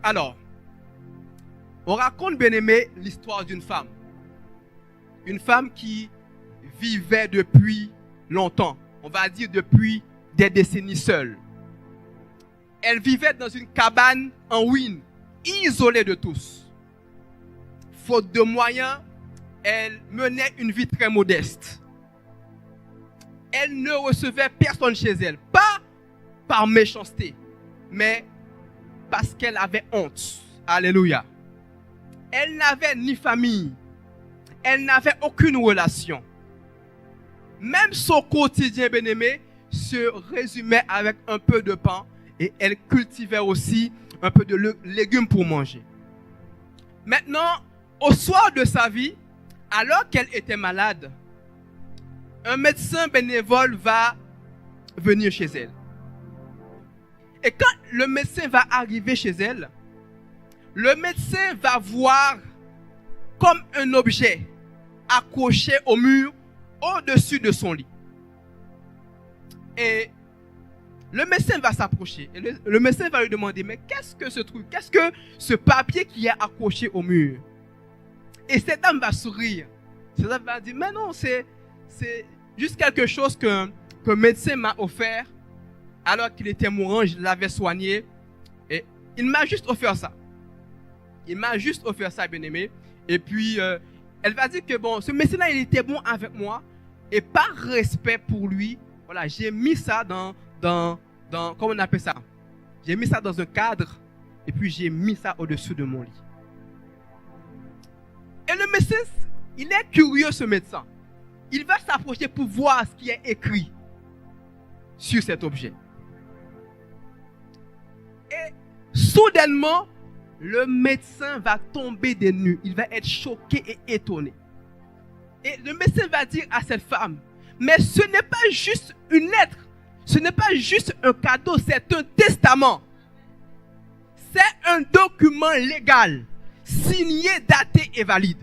Alors, on raconte, bien aimé, l'histoire d'une femme. Une femme qui vivait depuis longtemps, on va dire depuis des décennies seule. Elle vivait dans une cabane en ruine, isolée de tous. Faute de moyens, elle menait une vie très modeste. Elle ne recevait personne chez elle, pas par méchanceté, mais parce qu'elle avait honte. Alléluia. Elle n'avait ni famille. Elle n'avait aucune relation. Même son quotidien, bien-aimé, se résumait avec un peu de pain et elle cultivait aussi un peu de légumes pour manger. Maintenant, au soir de sa vie, alors qu'elle était malade, un médecin bénévole va venir chez elle. Et quand le médecin va arriver chez elle, le médecin va voir comme un objet accroché au mur au-dessus de son lit. Et le médecin va s'approcher. Et le médecin va lui demander, mais qu'est-ce que ce truc? Qu'est-ce que ce papier qui est accroché au mur? Et cette dame va sourire. Cette dame va dire, mais non, c'est juste quelque chose qu'un médecin m'a offert. Alors qu'il était mourant, je l'avais soigné. Et il m'a juste offert ça. Il m'a juste offert ça, bien-aimé. Et puis, elle va dire que bon, ce médecin-là, il était bon avec moi. Et par respect pour lui, voilà, j'ai mis ça dans comment on appelle ça? J'ai mis ça dans un cadre. Et puis, j'ai mis ça au-dessus de mon lit. Et le médecin, il est curieux, ce médecin. Il va s'approcher pour voir ce qui est écrit sur cet objet. Et soudainement, le médecin va tomber des nues. Il va être choqué et étonné. Et le médecin va dire à cette femme, mais ce n'est pas juste une lettre. Ce n'est pas juste un cadeau, c'est un testament. C'est un document légal, signé, daté et valide.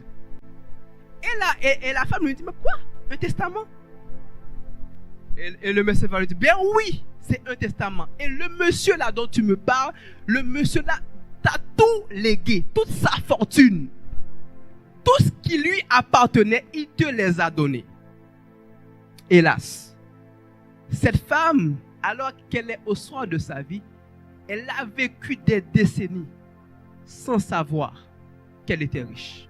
Et la femme lui dit, mais quoi? Un testament? Et le médecin va lui dire, bien oui, c'est un testament. Et le monsieur là dont tu me parles, le monsieur là t'a tout légué, toute sa fortune. Tout ce qui lui appartenait, il te les a donnés. Hélas, cette femme, alors qu'elle est au soir de sa vie, elle a vécu des décennies sans savoir qu'elle était riche.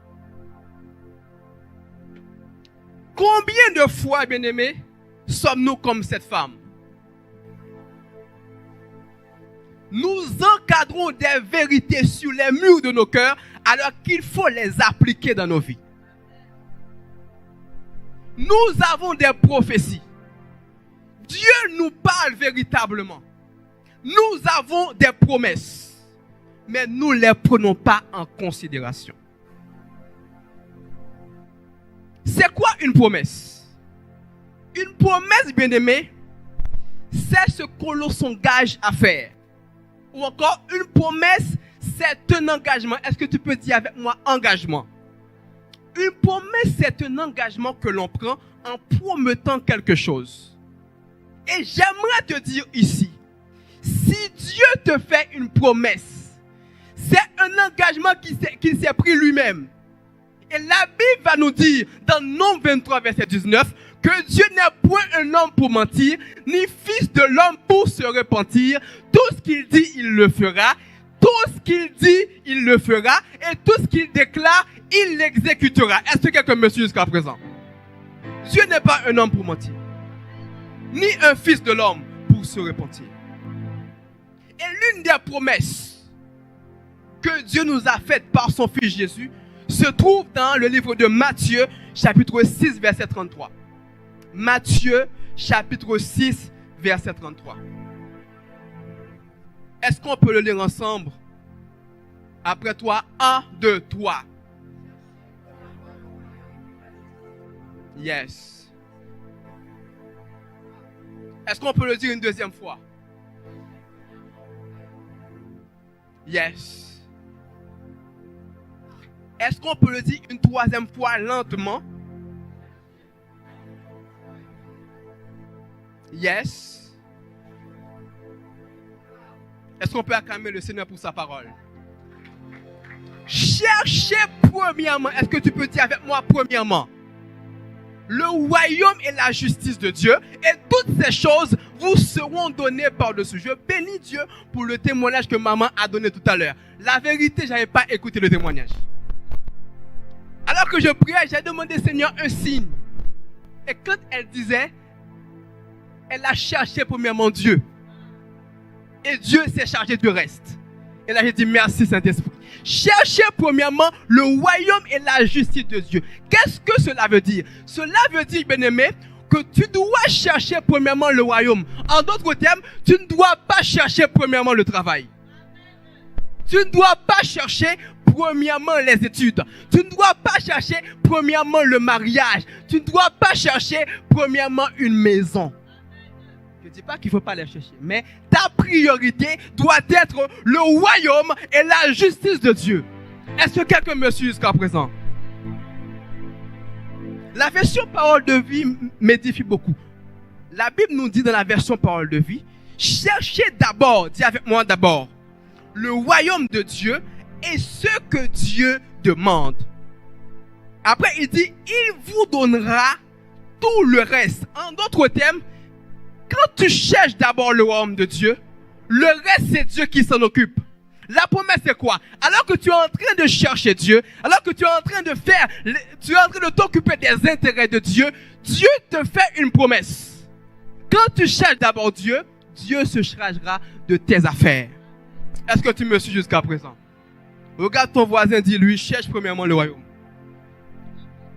Combien de fois, bien-aimés, sommes-nous comme cette femme? Nous encadrons des vérités sur les murs de nos cœurs alors qu'il faut les appliquer dans nos vies. Nous avons des prophéties. Dieu nous parle véritablement. Nous avons des promesses, mais nous ne les prenons pas en considération. C'est quoi une promesse? Une promesse, bien-aimé, c'est ce que l'on s'engage à faire. Ou encore, une promesse, c'est un engagement. Est-ce que tu peux dire avec moi engagement? Une promesse, c'est un engagement que l'on prend en promettant quelque chose. Et j'aimerais te dire ici, si Dieu te fait une promesse, c'est un engagement qu'il s'est pris lui-même. Et la Bible va nous dire, dans Nombre 23, verset 19, que Dieu n'est point un homme pour mentir, ni fils de l'homme pour se repentir. Tout ce qu'il dit, il le fera. Tout ce qu'il dit, il le fera. Et tout ce qu'il déclare, il l'exécutera. Est-ce que quelqu'un me suit jusqu'à présent? Dieu n'est pas un homme pour mentir, ni un fils de l'homme pour se repentir. Et l'une des promesses que Dieu nous a faites par son Fils Jésus se trouve dans le livre de Matthieu, chapitre 6, verset 33. Matthieu, chapitre 6, verset 33. Est-ce qu'on peut le lire ensemble? Après toi, 1, 2, 3. Yes. Est-ce qu'on peut le dire une deuxième fois? Yes. Est-ce qu'on peut le dire une troisième fois lentement? Yes. Est-ce qu'on peut acclamer le Seigneur pour sa parole? Cherchez premièrement, est-ce que tu peux dire avec moi premièrement, le royaume et la justice de Dieu, et toutes ces choses vous seront données par-dessus. Je bénis Dieu pour le témoignage que maman a donné tout à l'heure. La vérité, je n'avais pas écouté le témoignage. Alors que je priais, j'ai demandé au Seigneur un signe. Et quand elle disait, elle a cherché premièrement Dieu. Et Dieu s'est chargé du reste. Et là, j'ai dit merci Saint-Esprit. Cherchez premièrement le royaume et la justice de Dieu. Qu'est-ce que cela veut dire? Cela veut dire, bien-aimé, que tu dois chercher premièrement le royaume. En d'autres termes, tu ne dois pas chercher premièrement le travail. Tu ne dois pas chercher premièrement les études. Tu ne dois pas chercher premièrement le mariage. Tu ne dois pas chercher premièrement une maison. Je ne dis pas qu'il ne faut pas les chercher, mais ta priorité doit être le royaume et la justice de Dieu. Est-ce que quelqu'un me suit jusqu'à présent? La version parole de vie m'édifie beaucoup. La Bible nous dit dans la version parole de vie, cherchez d'abord, dis avec moi d'abord, le royaume de Dieu et ce que Dieu demande. Après, il dit, il vous donnera tout le reste. En d'autres termes, quand tu cherches d'abord le royaume de Dieu, le reste c'est Dieu qui s'en occupe. La promesse c'est quoi? Alors que tu es en train de chercher Dieu, alors que tu es en train de faire, tu es en train de t'occuper des intérêts de Dieu, Dieu te fait une promesse. Quand tu cherches d'abord Dieu, Dieu se chargera de tes affaires. Est-ce que tu me suis jusqu'à présent? Regarde ton voisin, dis-lui, cherche premièrement le royaume.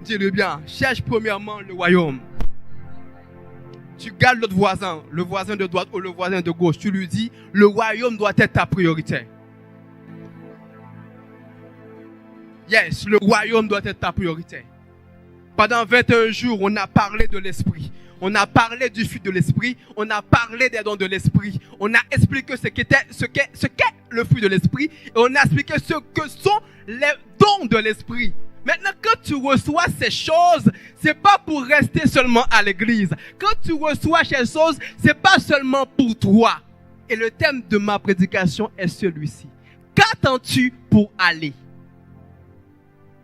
Dis-lui bien, cherche premièrement le royaume. Tu gardes l'autre voisin, le voisin de droite ou le voisin de gauche, tu lui dis, le royaume doit être ta priorité. Yes, le royaume doit être ta priorité. Pendant 21 jours, on a parlé de l'esprit. On a parlé du fruit de l'esprit. On a parlé des dons de l'esprit. On a expliqué ce qu'est le fruit de l'esprit. Et on a expliqué ce que sont les dons de l'esprit. Maintenant, quand tu reçois ces choses, c'est pas pour rester seulement à l'église. Quand tu reçois ces choses, c'est pas seulement pour toi. Et le thème de ma prédication est celui-ci. Qu'attends-tu pour aller?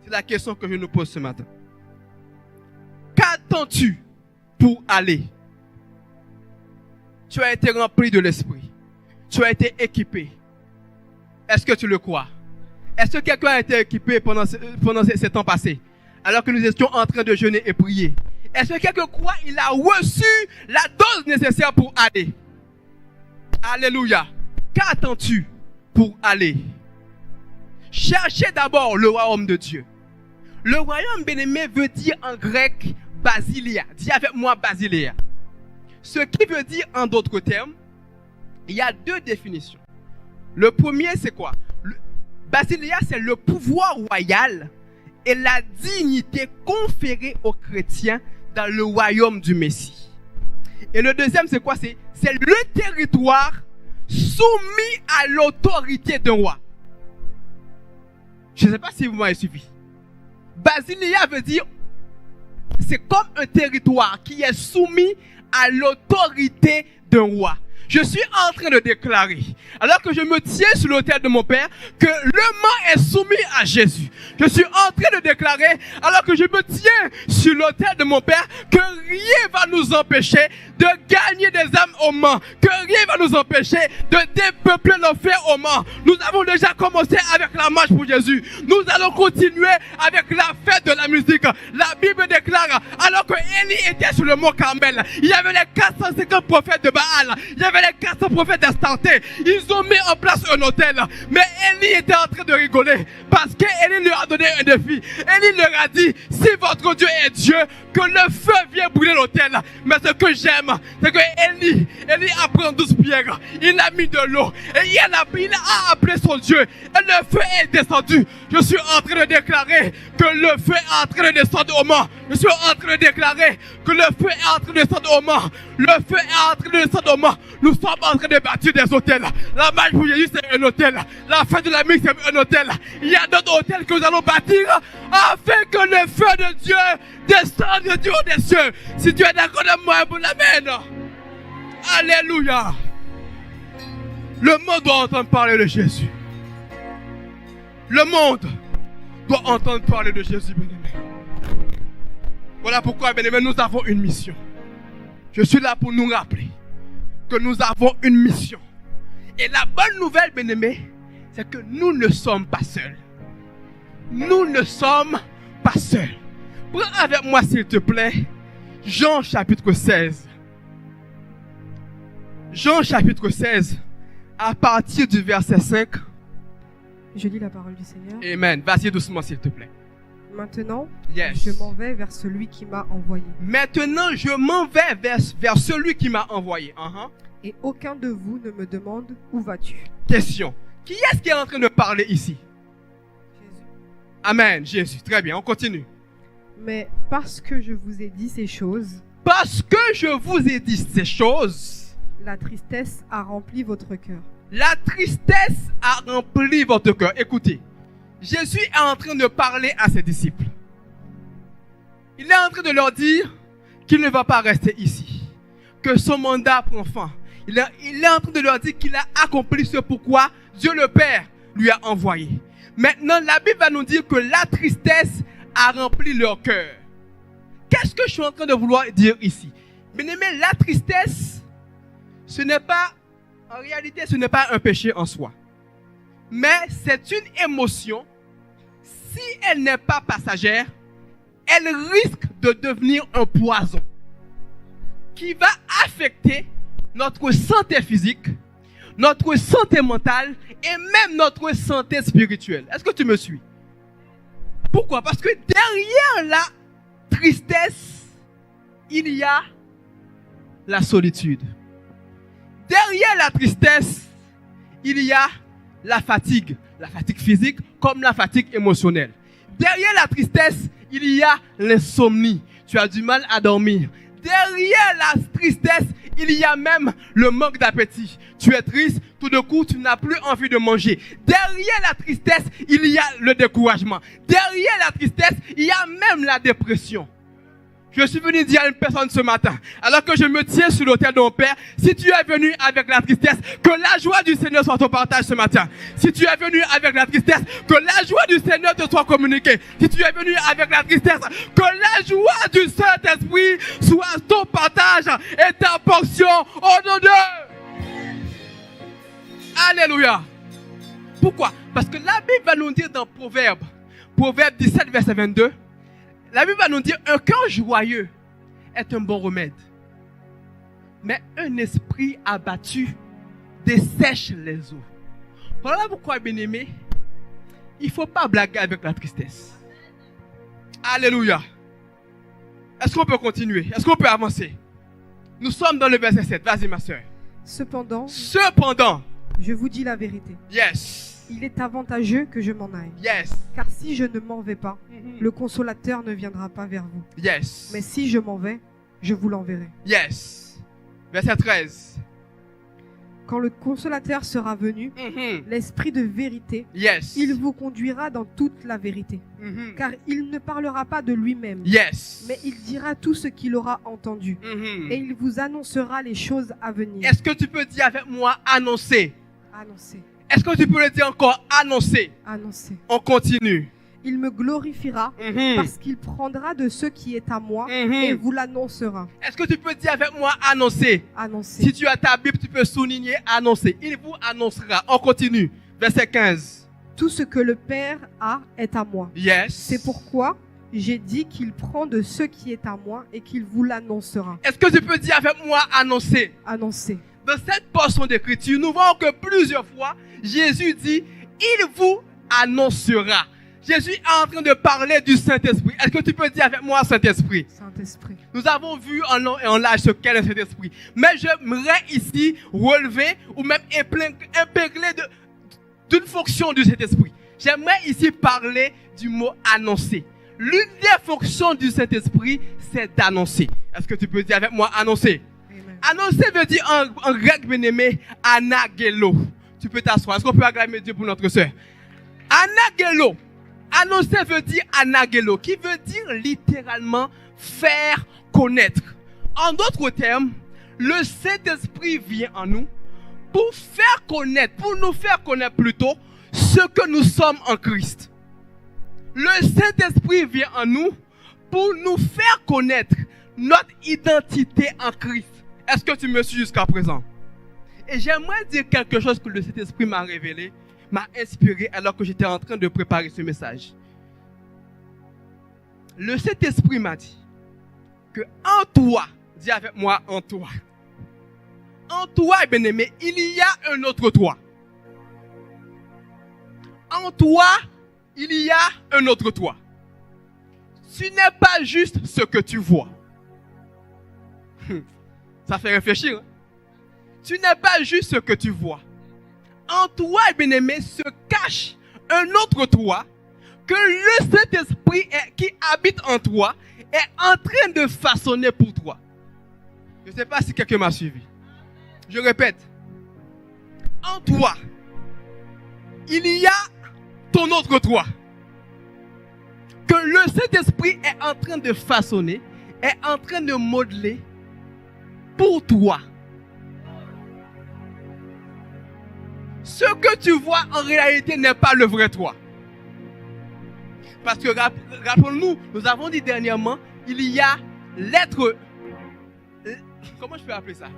C'est la question que je nous pose ce matin. Qu'attends-tu pour aller? Tu as été rempli de l'esprit. Tu as été équipé. Est-ce que tu le crois? Est-ce que quelqu'un a été équipé pendant ces temps passés, alors que nous étions en train de jeûner et prier? Est-ce que quelqu'un croit qu'il a reçu la dose nécessaire pour aller? Alléluia. Qu'attends-tu pour aller? Cherchez d'abord le royaume de Dieu. Le royaume, bien-aimé, veut dire en grec basileia. Dis avec moi basileia. Ce qui veut dire en d'autres termes, il y a deux définitions. Le premier, c'est quoi? Basileia, c'est le pouvoir royal et la dignité conférée aux chrétiens dans le royaume du Messie. Et le deuxième, c'est quoi? C'est le territoire soumis à l'autorité d'un roi. Je ne sais pas si vous m'avez suivi. Basileia veut dire, c'est comme un territoire qui est soumis à l'autorité d'un roi. Je suis en train de déclarer, alors que je me tiens sur l'autel de mon Père, que le mont est soumis à Jésus. Je suis en train de déclarer, alors que je me tiens sur l'autel de mon Père, que rien va nous empêcher de gagner des âmes au Mans, que rien va nous empêcher de dépeupler l'enfer au Mans. Nous avons déjà commencé avec la marche pour Jésus. Nous allons continuer avec la fête de la musique. La Bible déclare, alors que Élie était sur le mont Carmel, il y avait les 450 prophètes de Baal, il y avait les 400 prophètes d'Astarté. Ils ont mis en place un hôtel. Mais Élie était en train de rigoler parce qu'Élie leur a donné un défi. Élie leur a dit, si votre Dieu est Dieu, que le feu vienne brûler l'hôtel. Mais ce que j'aime, c'est que Élie a pris 12 pierres, il a mis de l'eau et il a appelé son Dieu et le feu est descendu. Je suis en train de déclarer que le feu est en train de descendre au Mans. Je suis en train de déclarer bien-aimés, que le feu est en train de descendre au mort. Le feu est en train de descendre au mort. Nous sommes en train de bâtir des hôtels. La marche pour Jésus, c'est un hôtel. La fête de la musique, c'est un hôtel. Il y a d'autres hôtels que nous allons bâtir afin que le feu de Dieu descende du haut des cieux. Si tu es d'accord avec moi, pour l'amen. Alléluia. Le monde doit entendre parler de Jésus. Le monde doit entendre parler de Jésus, bien-aimé. Voilà pourquoi, bien-aimé, nous avons une mission. Je suis là pour nous rappeler que nous avons une mission. Et la bonne nouvelle, bien-aimé, c'est que nous ne sommes pas seuls. Nous ne sommes pas seuls. Prends avec moi, s'il te plaît, Jean chapitre 16. Jean chapitre 16, à partir du verset 5. Je lis la parole du Seigneur. Amen. Vas-y doucement, s'il te plaît. Maintenant, Yes. je m'en vais vers celui qui m'a envoyé. Maintenant, je m'en vais vers celui qui m'a envoyé. Et aucun de vous ne me demande où vas-tu. Question. Qui est-ce qui est en train de parler ici? Jésus. Amen. Jésus. Très bien, on continue. Mais parce que je vous ai dit ces choses, Parce que je vous ai dit ces choses, la tristesse a rempli votre cœur. la tristesse a rempli votre cœur. Écoutez, Jésus est en train de parler à ses disciples. Il est en train de leur dire qu'il ne va pas rester ici, que son mandat prend fin. Il est en train de leur dire qu'il a accompli ce pourquoi Dieu le Père lui a envoyé. Maintenant, la Bible va nous dire que la tristesse a rempli leur cœur. Qu'est-ce que je suis en train de vouloir dire ici? Bien-aimé, la tristesse, en réalité, ce n'est pas un péché en soi. Mais c'est une émotion. Si elle n'est pas passagère, elle risque de devenir un poison qui va affecter notre santé physique, notre santé mentale et même notre santé spirituelle. Est-ce que tu me suis? Pourquoi? Parce que derrière la tristesse, il y a la solitude. Derrière la tristesse, il y a la fatigue physique comme la fatigue émotionnelle. Derrière la tristesse, il y a l'insomnie. Tu as du mal à dormir. Derrière la tristesse, il y a même le manque d'appétit. Tu es triste, tout de coup, tu n'as plus envie de manger. Derrière la tristesse, il y a le découragement. Derrière la tristesse, il y a même la dépression. Je suis venu dire à une personne ce matin, alors que je me tiens sur l'autel de mon Père, si tu es venu avec la tristesse, que la joie du Seigneur soit ton partage ce matin. Si tu es venu avec la tristesse, que la joie du Seigneur te soit communiquée. Si tu es venu avec la tristesse, que la joie du Saint-Esprit soit ton partage et ta portion au nom de... Alléluia. Pourquoi? Parce que la Bible va nous dire dans Proverbe 17, verset 22, la Bible va nous dire un cœur joyeux est un bon remède. Mais un esprit abattu dessèche les eaux. Voilà pourquoi, bien-aimé, il ne faut pas blaguer avec la tristesse. Alléluia. Est-ce qu'on peut continuer? Est-ce qu'on peut avancer? Nous sommes dans le verset 7. Vas-y, ma soeur. Cependant, je vous dis la vérité. Yes. Il est avantageux que je m'en aille. Yes. Car si je ne m'en vais pas, le consolateur ne viendra pas vers vous. Yes. Mais si je m'en vais, je vous l'enverrai. Yes. Verset 13. Quand le consolateur sera venu, l'esprit de vérité, Yes. il vous conduira dans toute la vérité. Car il ne parlera pas de lui-même, Yes. mais il dira tout ce qu'il aura entendu. Et il vous annoncera les choses à venir. Est-ce que tu peux dire avec moi annoncer? Annoncer. Est-ce que tu peux le dire encore annoncer? Annoncer. On continue. Il me glorifiera parce qu'il prendra de ce qui est à moi et vous l'annoncera. Est-ce que tu peux dire avec moi annoncer? Annoncer. Si tu as ta Bible, tu peux souligner annoncer. Il vous annoncera. On continue. Verset 15. Tout ce que le Père a est à moi. Yes. C'est pourquoi j'ai dit qu'il prend de ce qui est à moi et qu'il vous l'annoncera. Est-ce que tu peux dire avec moi annoncer? Annoncer. Dans cette portion d'écriture, nous voyons que plusieurs fois, Jésus dit, il vous annoncera. Jésus est en train de parler du Saint-Esprit. Est-ce que tu peux dire avec moi Saint-Esprit? Saint-Esprit. Nous avons vu en long et en large ce qu'est le Saint-Esprit. Mais j'aimerais ici relever ou même épingler d'une fonction du Saint-Esprit. J'aimerais ici parler du mot annoncer. L'une des fonctions du Saint-Esprit, c'est d'annoncer. Est-ce que tu peux dire avec moi annoncer? Amen. Annoncer veut dire en grec bien-aimé, anagelo. Tu peux t'asseoir. Est-ce qu'on peut acclamer Dieu pour notre sœur? Anagelo. Annoncer veut dire anagelo, qui veut dire littéralement faire connaître. En d'autres termes, le Saint-Esprit vient en nous pour faire connaître, pour nous faire connaître plutôt ce que nous sommes en Christ. Le Saint-Esprit vient en nous pour nous faire connaître notre identité en Christ. Est-ce que tu me suis jusqu'à présent? Et j'aimerais dire quelque chose que le Saint-Esprit m'a révélé, m'a inspiré alors que j'étais en train de préparer ce message. Le Saint-Esprit m'a dit que en toi, dis avec moi en toi, bien-aimé, il y a un autre toi. En toi, il y a un autre toi. Tu n'es pas juste ce que tu vois. Ça fait réfléchir. Hein? Tu n'es pas juste ce que tu vois. En toi, bien-aimé, se cache un autre toi que le Saint-Esprit qui habite en toi est en train de façonner pour toi. Je ne sais pas si quelqu'un m'a suivi. Je répète. En toi, il y a ton autre toi. Que le Saint-Esprit est en train de façonner, est en train de modeler pour toi. Ce que tu vois en réalité n'est pas le vrai toi. Parce que rappelons-nous, nous avons dit dernièrement, il y a l'être... Comment je peux appeler ça?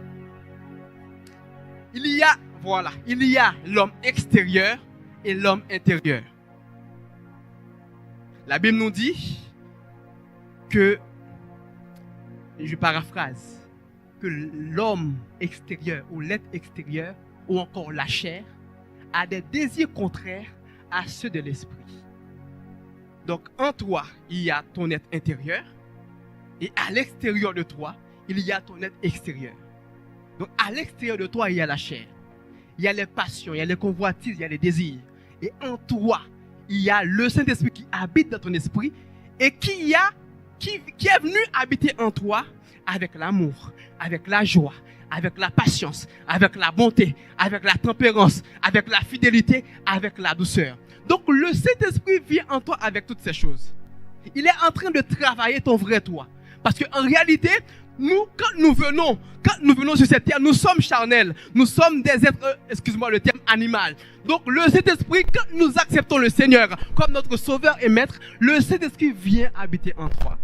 Il y a l'homme extérieur et l'homme intérieur. La Bible nous dit que, je paraphrase, que l'homme extérieur ou l'être extérieur ou encore la chair a des désirs contraires à ceux de l'esprit. Donc en toi, il y a ton être intérieur et à l'extérieur de toi, il y a ton être extérieur. Donc à l'extérieur de toi, il y a la chair. Il y a les passions, il y a les convoitises, il y a les désirs. Et en toi, il y a le Saint-Esprit qui habite dans ton esprit et qui est venu habiter en toi avec l'amour, avec la joie, avec la patience, avec la bonté, avec la tempérance, avec la fidélité, avec la douceur. Donc le Saint-Esprit vient en toi avec toutes ces choses. Il est en train de travailler ton vrai toi. Parce qu'en réalité, quand nous venons sur cette terre, nous sommes charnels. Nous sommes des êtres, excuse-moi le terme, animal. Donc le Saint-Esprit, quand nous acceptons le Seigneur comme notre sauveur et maître, le Saint-Esprit vient habiter en toi.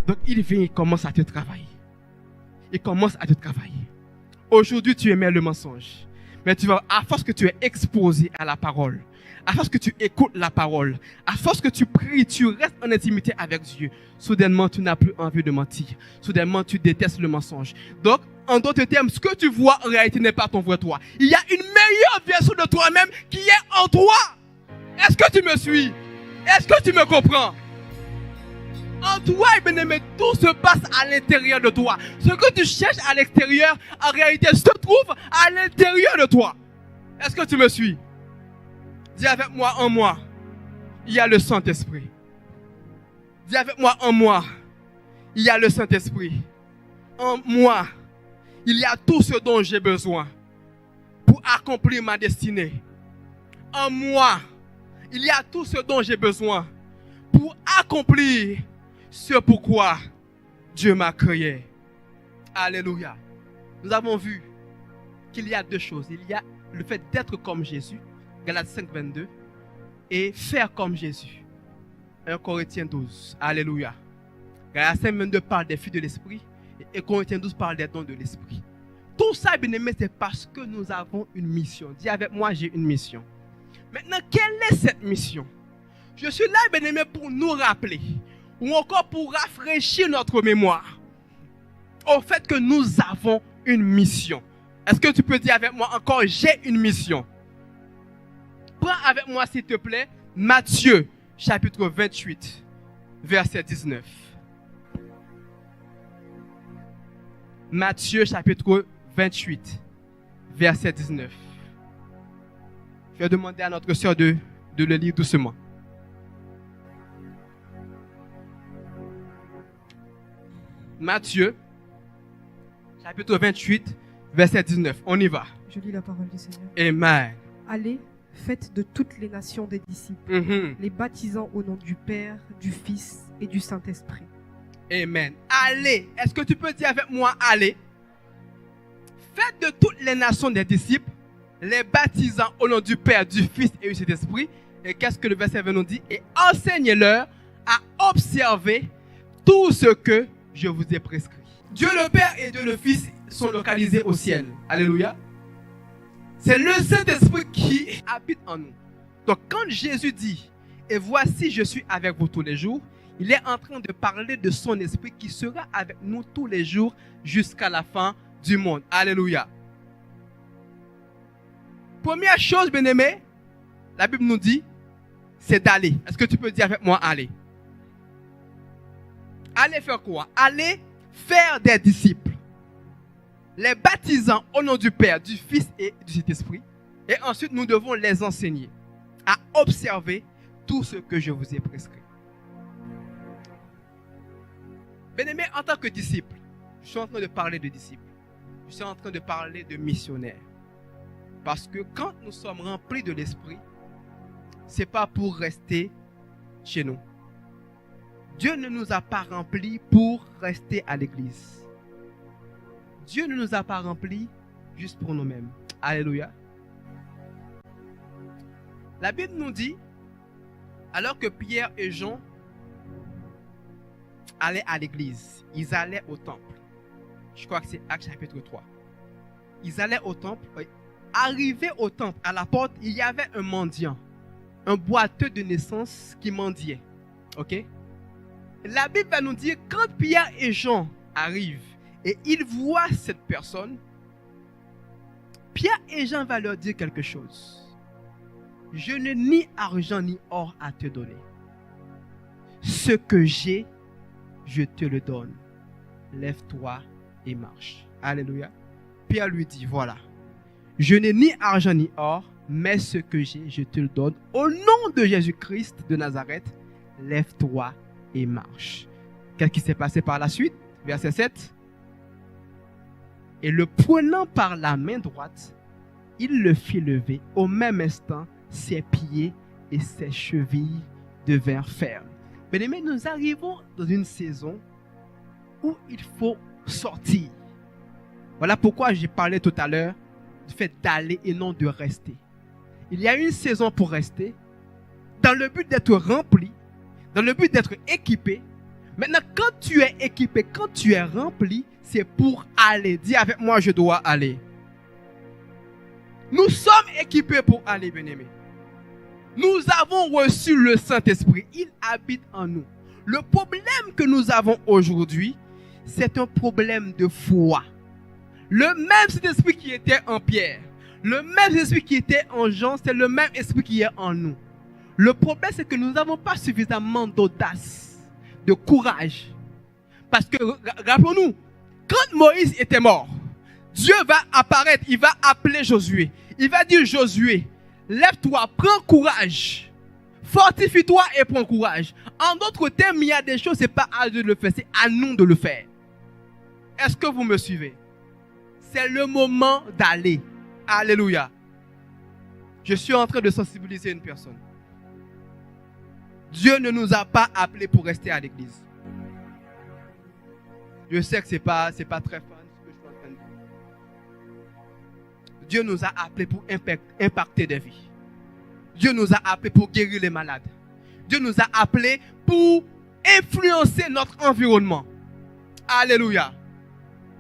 Donc il vient, il commence à te travailler. Il commence à te travailler. Aujourd'hui, tu aimais le mensonge. Mais tu vas, à force que tu es exposé à la parole, à force que tu écoutes la parole, à force que tu pries, tu restes en intimité avec Dieu, soudainement, tu n'as plus envie de mentir. Soudainement, tu détestes le mensonge. Donc, en d'autres termes, ce que tu vois en réalité n'est pas ton vrai toi. Il y a une meilleure version de toi-même qui est en toi. Est-ce que tu me suis? Est-ce que tu me comprends? En toi, bien-aimé, tout se passe à l'intérieur de toi. Ce que tu cherches à l'extérieur, en réalité, se trouve à l'intérieur de toi. Est-ce que tu me suis? Dis avec moi, en moi, il y a le Saint-Esprit. Dis avec moi, en moi, il y a le Saint-Esprit. En moi, il y a tout ce dont j'ai besoin pour accomplir ma destinée. En moi, il y a tout ce dont j'ai besoin pour accomplir ce pourquoi Dieu m'a créé. Alléluia. Nous avons vu qu'il y a deux choses. Il y a le fait d'être comme Jésus, Galates 5, 22, et faire comme Jésus, 1 Corinthiens 12. Alléluia. Galates 5, 22 parle des fruits de l'esprit et 1 Corinthiens 12 parle des dons de l'esprit. Tout ça, bien aimé, c'est parce que nous avons une mission. Dis avec moi, j'ai une mission. Maintenant, quelle est cette mission? Je suis là, bien aimé, pour nous rappeler ou encore pour rafraîchir notre mémoire au fait que nous avons une mission. Est-ce que tu peux dire avec moi encore, j'ai une mission? Prends avec moi, s'il te plaît, Matthieu, chapitre 28, verset 19. Matthieu, chapitre 28, verset 19. Je vais demander à notre sœur de le lire doucement. Matthieu, chapitre 28, verset 19. On y va. Je lis la parole du Seigneur. Amen. Allez, faites de toutes les nations des disciples, les baptisant au nom du Père, du Fils et du Saint-Esprit. Amen. Allez. Est-ce que tu peux dire avec moi, allez? Faites de toutes les nations des disciples, les baptisant au nom du Père, du Fils et du Saint-Esprit. Et qu'est-ce que le verset 20 nous dit? Et enseignez-leur à observer tout ce que je vous ai prescrit. Dieu le Père et Dieu le Fils sont localisés au ciel. Alléluia. C'est le Saint-Esprit qui habite en nous. Donc quand Jésus dit, et voici je suis avec vous tous les jours, il est en train de parler de son esprit qui sera avec nous tous les jours jusqu'à la fin du monde. Alléluia. Première chose, bien-aimé, la Bible nous dit, c'est d'aller. Est-ce que tu peux dire avec moi, aller? Aller faire quoi? Aller faire des disciples. Les baptisant au nom du Père, du Fils et du Saint-Esprit. Et ensuite, nous devons les enseigner à observer tout ce que je vous ai prescrit. Bien-aimé, en tant que disciple, je suis en train de parler de disciples. Je suis en train de parler de missionnaires. Parce que quand nous sommes remplis de l'Esprit, ce n'est pas pour rester chez nous. Dieu ne nous a pas remplis pour rester à l'église. Dieu ne nous a pas remplis juste pour nous-mêmes. Alléluia. La Bible nous dit, alors que Pierre et Jean allaient à l'église, ils allaient au temple. Je crois que c'est Actes chapitre 3. Ils allaient au temple. Arrivés au temple, à la porte, il y avait un mendiant, un boiteux de naissance qui mendiait. Ok? La Bible va nous dire, quand Pierre et Jean arrivent et ils voient cette personne, Pierre et Jean vont leur dire quelque chose. Je n'ai ni argent ni or à te donner. Ce que j'ai, je te le donne. Lève-toi et marche. Alléluia. Pierre lui dit, voilà. Je n'ai ni argent ni or, mais ce que j'ai, je te le donne. Au nom de Jésus-Christ de Nazareth, lève-toi et marche. Qu'est-ce qui s'est passé par la suite? Verset 7. Et le prenant par la main droite, il le fit lever. Au même instant, ses pieds et ses chevilles devinrent fermes. Bien-aimés, nous arrivons dans une saison où il faut sortir. Voilà pourquoi j'ai parlé tout à l'heure du fait d'aller et non de rester. Il y a une saison pour rester, dans le but d'être rempli, dans le but d'être équipé. Maintenant, quand tu es équipé, quand tu es rempli, c'est pour aller. Dis avec moi, je dois aller. Nous sommes équipés pour aller, bien-aimés. Nous avons reçu le Saint-Esprit. Il habite en nous. Le problème que nous avons aujourd'hui, c'est un problème de foi. Le même Saint-Esprit qui était en Pierre, le même Esprit qui était en Jean, c'est le même Esprit qui est en nous. Le problème, c'est que nous n'avons pas suffisamment d'audace, de courage. Parce que, rappelons-nous, quand Moïse était mort, Dieu va apparaître, il va appeler Josué. Il va dire, Josué, lève-toi, prends courage. Fortifie-toi et prends courage. En d'autres termes, il y a des choses, ce n'est pas à Dieu de le faire, c'est à nous de le faire. Est-ce que vous me suivez? C'est le moment d'aller. Alléluia. Je suis en train de sensibiliser une personne. Dieu ne nous a pas appelés pour rester à l'église. Je sais que ce n'est pas très fun ce que je suis en train de dire. Dieu nous a appelés pour impacter des vies. Dieu nous a appelés pour guérir les malades. Dieu nous a appelés pour influencer notre environnement. Alléluia.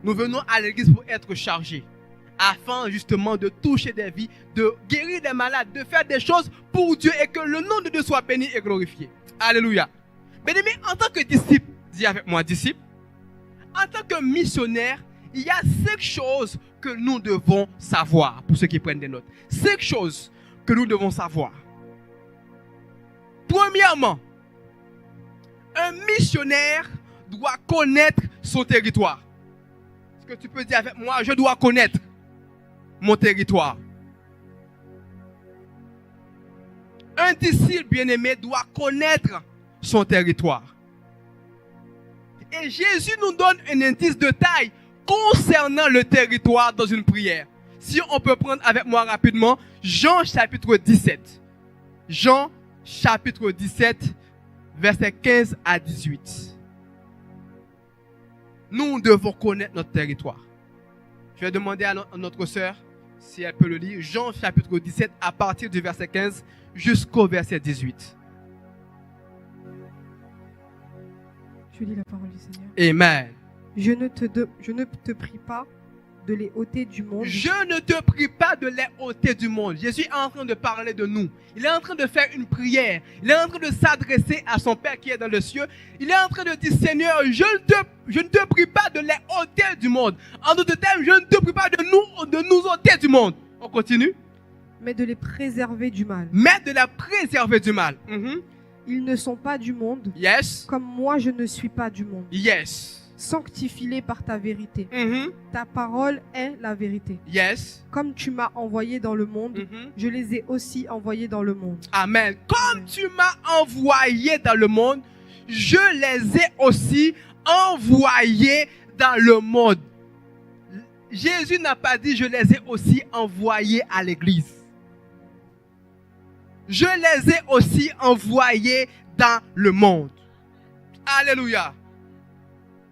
Nous venons à l'église pour être chargés, afin justement de toucher des vies, de guérir des malades, de faire des choses pour Dieu et que le nom de Dieu soit béni et glorifié. Alléluia. Bien-aimés, en tant que disciple, dis avec moi disciple, en tant que missionnaire, il y a 5 choses que nous devons savoir, pour ceux qui prennent des notes. 5 choses que nous devons savoir. Premièrement, un missionnaire doit connaître son territoire. Est-ce que tu peux dire avec moi, je dois connaître mon territoire? Un disciple bien-aimé doit connaître son territoire. Et Jésus nous donne un indice de taille concernant le territoire dans une prière. Si on peut prendre avec moi rapidement Jean chapitre 17. Jean chapitre 17, versets 15 à 18. Nous devons connaître notre territoire. Je vais demander à notre sœur si elle peut le lire. Jean chapitre 17 à partir du verset 15 jusqu'au verset 18. Je lis la parole du Seigneur. Amen. Je ne te prie pas de les ôter du monde. Je ne te prie pas de les ôter du monde. Jésus est en train de parler de nous. Il est en train de faire une prière. Il est en train de s'adresser à son Père qui est dans le ciel. Il est en train de dire, Seigneur, je ne te prie pas de les ôter du monde. En d'autres termes, je ne te prie pas de nous ôter du monde. On continue. Mais de les préserver du mal. Mais de la préserver du mal. Ils ne sont pas du monde. Yes. Comme moi, je ne suis pas du monde. Yes. Sanctifie-les par ta vérité. Ta parole est la vérité. Yes. Comme tu m'as envoyé dans le monde, je les ai aussi envoyés dans le monde. Amen. Comme tu m'as envoyé dans le monde, je les ai aussi envoyés dans le monde. Jésus n'a pas dit je les ai aussi envoyés à l'église. Je les ai aussi envoyés dans le monde. Alléluia.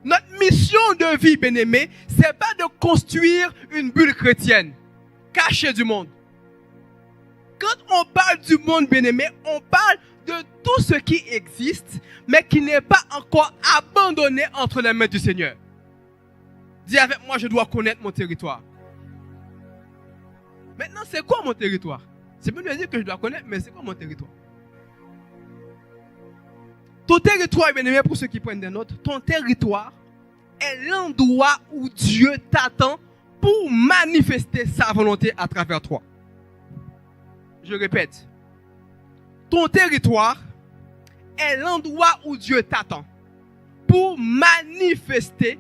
Notre mission de vie, bien-aimé, c'est pas de construire une bulle chrétienne cachée du monde. Quand on parle du monde, bien-aimé, on parle de tout ce qui existe, mais qui n'est pas encore abandonné entre les mains du Seigneur. Dis avec moi, je dois connaître mon territoire. Maintenant, c'est quoi mon territoire? C'est bien de dire que je dois connaître, mais c'est quoi mon territoire? Ton territoire, bien-aimé, pour ceux qui prennent des notes, ton territoire est l'endroit où Dieu t'attend pour manifester sa volonté à travers toi. Je répète, ton territoire est l'endroit où Dieu t'attend pour manifester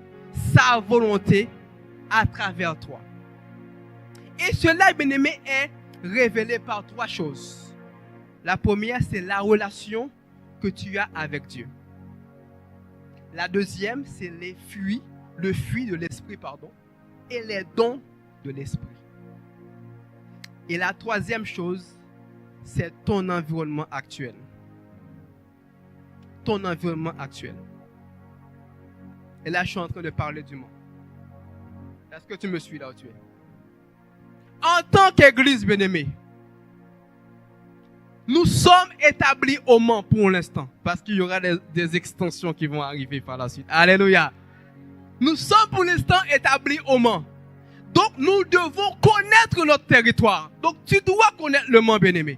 sa volonté à travers toi. Et cela, bien-aimé, est révélé par trois choses. La première, c'est la relation que tu as avec Dieu. La deuxième, c'est le fruit de l'esprit, et les dons de l'esprit. Et la troisième chose, c'est ton environnement actuel. Ton environnement actuel. Et là, je suis en train de parler du monde. Est-ce que tu me suis là où tu es? En tant qu'église bien-aimée, nous sommes établis au Mans pour l'instant, parce qu'il y aura des extensions qui vont arriver par la suite. Alléluia. Nous sommes pour l'instant établis au Mans. Donc, nous devons connaître notre territoire. Donc, tu dois connaître le Mans, bien-aimé.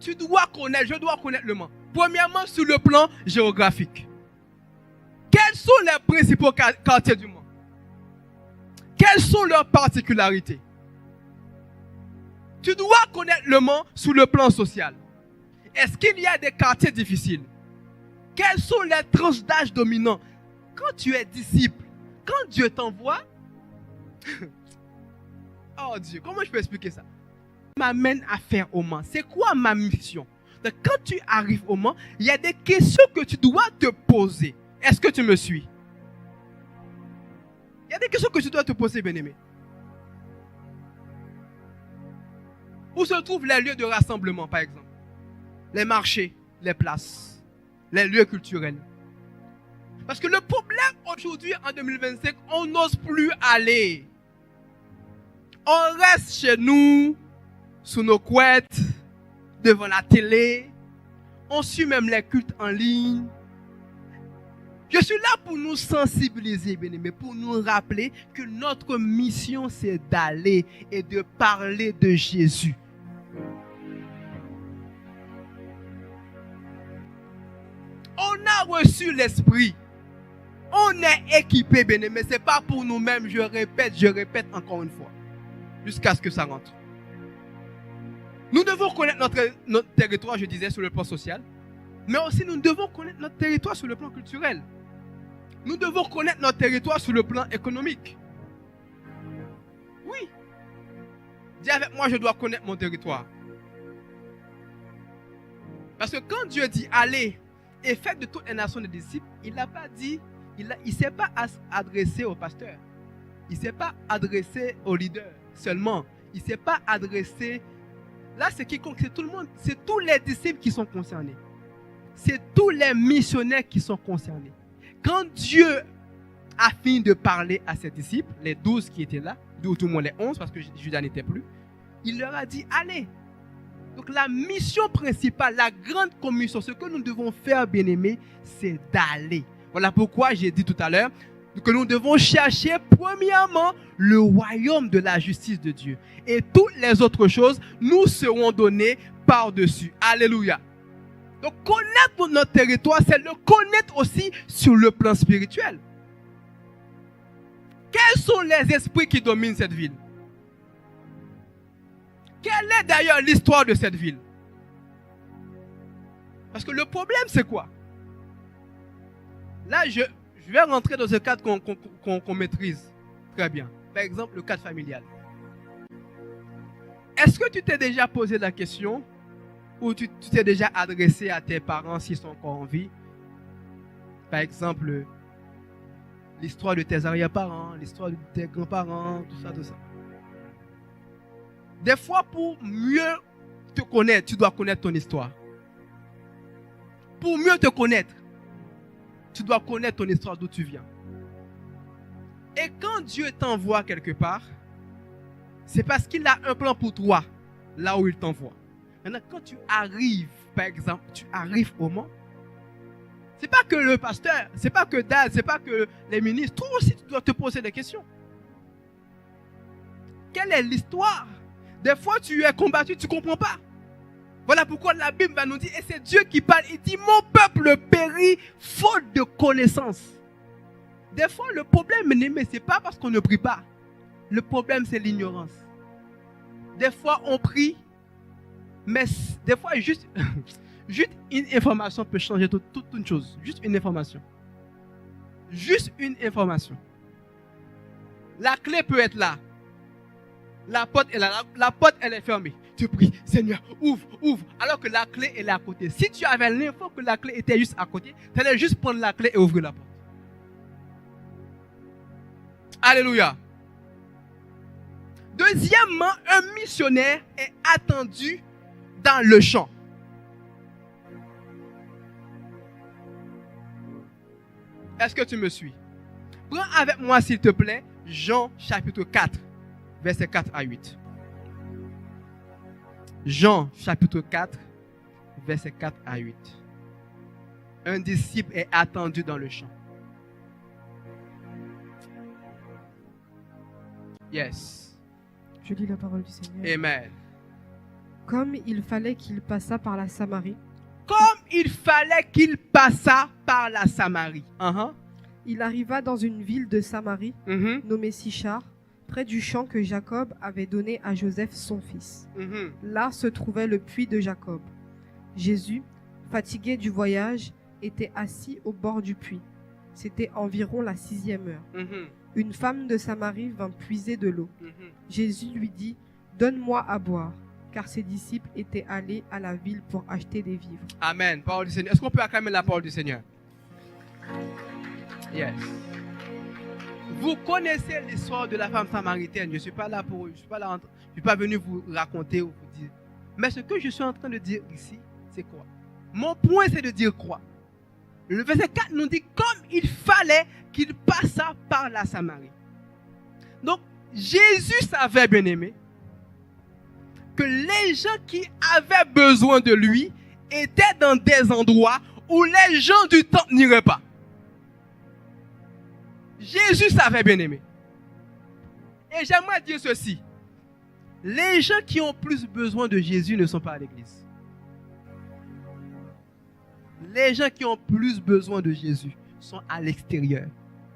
Je dois connaître le Mans. Premièrement, sur le plan géographique. Quels sont les principaux quartiers du Mans? Quelles sont leurs particularités? Tu dois connaître le Mans sous le plan social. Est-ce qu'il y a des quartiers difficiles? Quelles sont les tranches d'âge dominants? Quand tu es disciple, quand Dieu t'envoie, oh Dieu, comment je peux expliquer ça? M'amène à faire au Mans. C'est quoi ma mission? Donc, quand tu arrives au Mans, il y a des questions que tu dois te poser. Est-ce que tu me suis? Il y a des questions que tu dois te poser, bien-aimé. Où se trouvent les lieux de rassemblement, par exemple? Les marchés, les places, les lieux culturels. Parce que le problème aujourd'hui, en 2025, on n'ose plus aller. On reste chez nous, sous nos couettes, devant la télé. On suit même les cultes en ligne. Je suis là pour nous sensibiliser, bien-aimés, pour nous rappeler que notre mission, c'est d'aller et de parler de Jésus. On a reçu l'Esprit. On est équipé, bien-aimés. Ce n'est pas pour nous-mêmes, je répète encore une fois, jusqu'à ce que ça rentre. Nous devons connaître notre territoire, je disais, sur le plan social, mais aussi nous devons connaître notre territoire sur le plan culturel. Nous devons connaître notre territoire sur le plan économique. Oui. Dis avec moi, je dois connaître mon territoire. Parce que quand Dieu dit allez et faites de toutes les nations des disciples, il n'a pas dit, il ne s'est pas adressé au pasteur. Il ne s'est pas adressé au leader seulement. Il ne s'est pas adressé. Là, c'est quiconque, c'est tout le monde. C'est tous les disciples qui sont concernés. C'est tous les missionnaires qui sont concernés. Quand Dieu a fini de parler à ses disciples, les 12 qui étaient là, ou tout le monde les 11, parce que Judas n'était plus, il leur a dit, allez. Donc la mission principale, la grande commission, ce que nous devons faire, bien-aimés, c'est d'aller. Voilà pourquoi j'ai dit tout à l'heure que nous devons chercher premièrement le royaume de la justice de Dieu. Et toutes les autres choses nous seront données par-dessus. Alléluia. Donc connaître notre territoire, c'est le connaître aussi sur le plan spirituel. Quels sont les esprits qui dominent cette ville? Quelle est d'ailleurs l'histoire de cette ville? Parce que le problème, c'est quoi? Là, je vais rentrer dans un cadre qu'on maîtrise très bien. Par exemple, le cadre familial. Est-ce que tu t'es déjà posé la question ou tu t'es déjà adressé à tes parents s'ils sont encore en vie? Par exemple, l'histoire de tes arrière-parents, l'histoire de tes grands-parents, tout ça, tout ça. Des fois, pour mieux te connaître, tu dois connaître ton histoire. Pour mieux te connaître, tu dois connaître ton histoire d'où tu viens. Et quand Dieu t'envoie quelque part, c'est parce qu'il a un plan pour toi, là où il t'envoie. Maintenant, quand tu arrives, par exemple, tu arrives au Mans, c'est pas que le pasteur, c'est pas que Dad, c'est pas que les ministres, toi aussi tu dois te poser des questions. Quelle est l'histoire? Des fois, tu es combattu, tu ne comprends pas. Voilà pourquoi la Bible va nous dire, et c'est Dieu qui parle, il dit, mon peuple périt faute de connaissance. Des fois, le problème, mais ce n'est pas parce qu'on ne prie pas. Le problème, c'est l'ignorance. Des fois, on prie, mais des fois, juste une information peut changer toute une chose. Juste une information. Juste une information. La clé peut être là. La porte est là, la porte elle est fermée. Tu pries, Seigneur, ouvre, ouvre. Alors que la clé elle est à côté. Si tu avais l'info que la clé était juste à côté, tu allais juste prendre la clé et ouvrir la porte. Alléluia. Deuxièmement, un missionnaire est attendu dans le champ. Est-ce que tu me suis? Prends avec moi s'il te plaît Jean chapitre 4. Versets 4 à 8. Jean chapitre 4, versets 4 à 8. Un disciple est attendu dans le champ. Yes. Je lis la parole du Seigneur. Amen. Comme il fallait qu'il passât par la Samarie. Comme il fallait qu'il passât par la Samarie. Il arriva dans une ville de Samarie, nommée Sichar, près du champ que Jacob avait donné à Joseph son fils. Là se trouvait le puits de Jacob. Jésus, fatigué du voyage, était assis au bord du puits. C'était environ la 6e heure. Une femme de Samarie vint puiser de l'eau. Jésus lui dit, « Donne-moi à boire », car ses disciples étaient allés à la ville pour acheter des vivres. Amen. Parole du Seigneur. Est-ce qu'on peut acclamer la parole du Seigneur? Yes. Vous connaissez l'histoire de la femme samaritaine. Je ne suis pas là pour, je suis pas venu vous raconter ou vous dire. Mais ce que je suis en train de dire ici, c'est quoi? Mon point, c'est de dire quoi? Le verset 4 nous dit comme il fallait qu'il passât par la Samarie. Donc, Jésus savait, bien aimé, que les gens qui avaient besoin de lui étaient dans des endroits où les gens du temple n'iraient pas. Jésus savait, bien aimé. Et j'aimerais dire ceci. Les gens qui ont plus besoin de Jésus ne sont pas à l'église. Les gens qui ont plus besoin de Jésus sont à l'extérieur,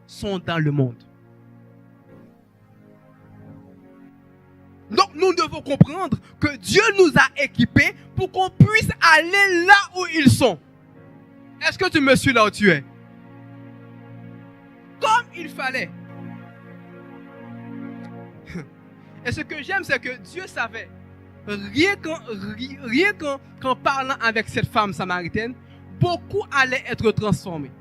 sont dans le monde. Donc nous devons comprendre que Dieu nous a équipés pour qu'on puisse aller là où ils sont. Est-ce que tu me suis là où tu es? Comme il fallait. Et ce que j'aime, c'est que Dieu savait, rien qu'en parlant avec cette femme samaritaine, beaucoup allaient être transformés.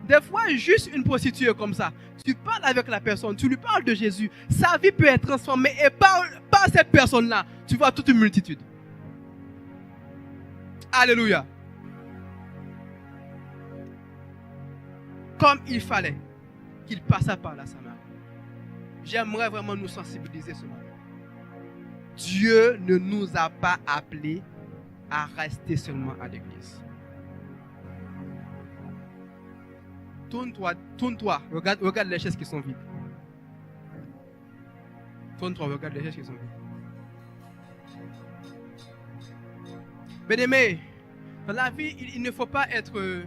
Des fois, juste une prostituée comme ça, tu parles avec la personne, tu lui parles de Jésus, sa vie peut être transformée et par cette personne-là, tu vois toute une multitude. Alléluia. Comme il fallait qu'il passât par la Samarie. J'aimerais vraiment nous sensibiliser ce matin. Dieu ne nous a pas appelés à rester seulement à l'église. Tourne-toi, regarde les chaises qui sont vides. Tourne-toi, regarde les chaises qui sont vides. Bien-aimés, dans la vie, il ne faut pas être,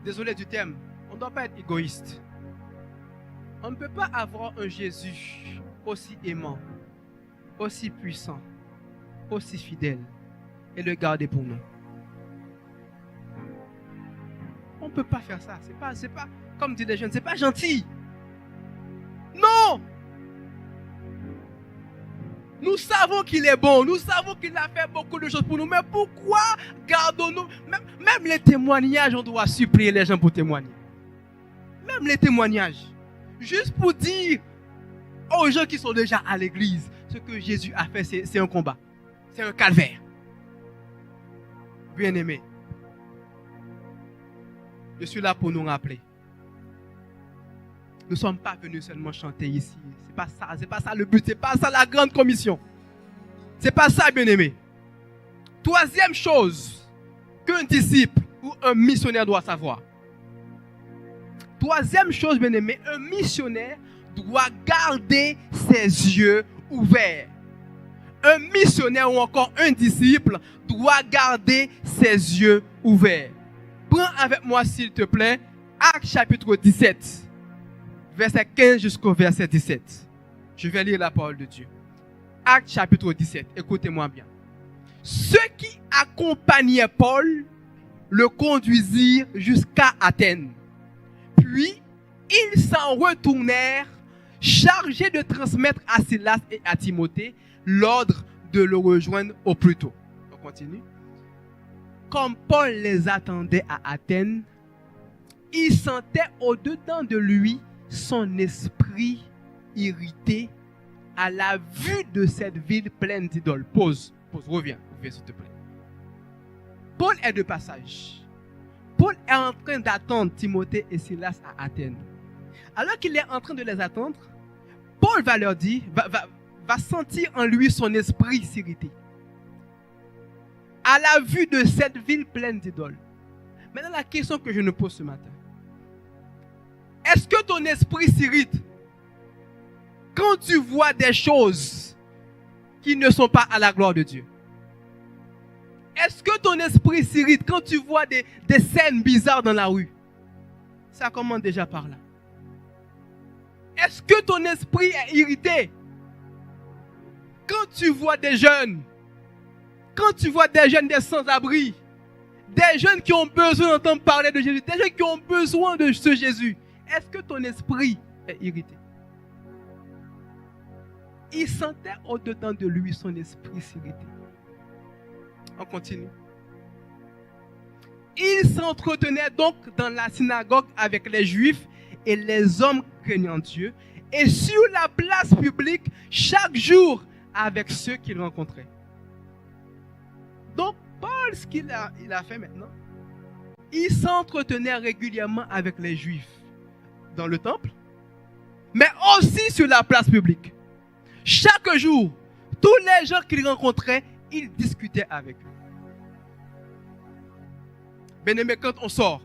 désolé du terme, on ne doit pas être égoïste. On ne peut pas avoir un Jésus aussi aimant, aussi puissant, aussi fidèle et le garder pour nous. On ne peut pas faire ça. C'est pas, comme disent les jeunes, c'est pas gentil. Non! Nous savons qu'il est bon. Nous savons qu'il a fait beaucoup de choses pour nous. Mais pourquoi gardons-nous? Même les témoignages, on doit supplier les gens pour témoigner. Même les témoignages. Juste pour dire aux gens qui sont déjà à l'église, ce que Jésus a fait, c'est un combat. C'est un calvaire. Bien-aimés, je suis là pour nous rappeler. Nous ne sommes pas venus seulement chanter ici. C'est pas ça le but. C'est pas ça la grande commission. C'est pas ça, bien-aimé. Troisième chose qu'un disciple ou un missionnaire doit savoir. Troisième chose, bien-aimé, un missionnaire doit garder ses yeux ouverts. Un missionnaire ou encore un disciple doit garder ses yeux ouverts. Prends avec moi, s'il te plaît, Actes chapitre 17, verset 15 jusqu'au verset 17. Je vais lire la parole de Dieu. Actes chapitre 17, écoutez-moi bien. Ceux qui accompagnaient Paul le conduisirent jusqu'à Athènes. Puis, ils s'en retournèrent, chargés de transmettre à Silas et à Timothée l'ordre de le rejoindre au plus tôt. On continue. Comme Paul les attendait à Athènes, il sentait au-dedans de lui son esprit irrité à la vue de cette ville pleine d'idoles. Pause, reviens s'il te plaît. Paul est de passage. Paul est en train d'attendre Timothée et Silas à Athènes. Alors qu'il est en train de les attendre, Paul va leur dire, va sentir en lui son esprit s'irriter à la vue de cette ville pleine d'idoles. Maintenant, la question que je nous pose ce matin. Est-ce que ton esprit s'irrite quand tu vois des choses qui ne sont pas à la gloire de Dieu? Est-ce que ton esprit s'irrite quand tu vois des scènes bizarres dans la rue? Ça commence déjà par là. Est-ce que ton esprit est irrité quand tu vois des jeunes, des sans-abri, des jeunes qui ont besoin d'entendre parler de Jésus, des jeunes qui ont besoin de ce Jésus? Est-ce que ton esprit est irrité? Il sentait au-dedans de lui son esprit s'irriter. On continue. Il s'entretenait donc dans la synagogue avec les Juifs et les hommes craignant Dieu, et sur la place publique chaque jour avec ceux qu'il rencontrait. Donc, Paul, ce qu'il a fait maintenant, il s'entretenait régulièrement avec les Juifs dans le temple, mais aussi sur la place publique. Chaque jour, tous les gens qu'il rencontrait, il discutait avec eux. Bien-aimé, quand on sort,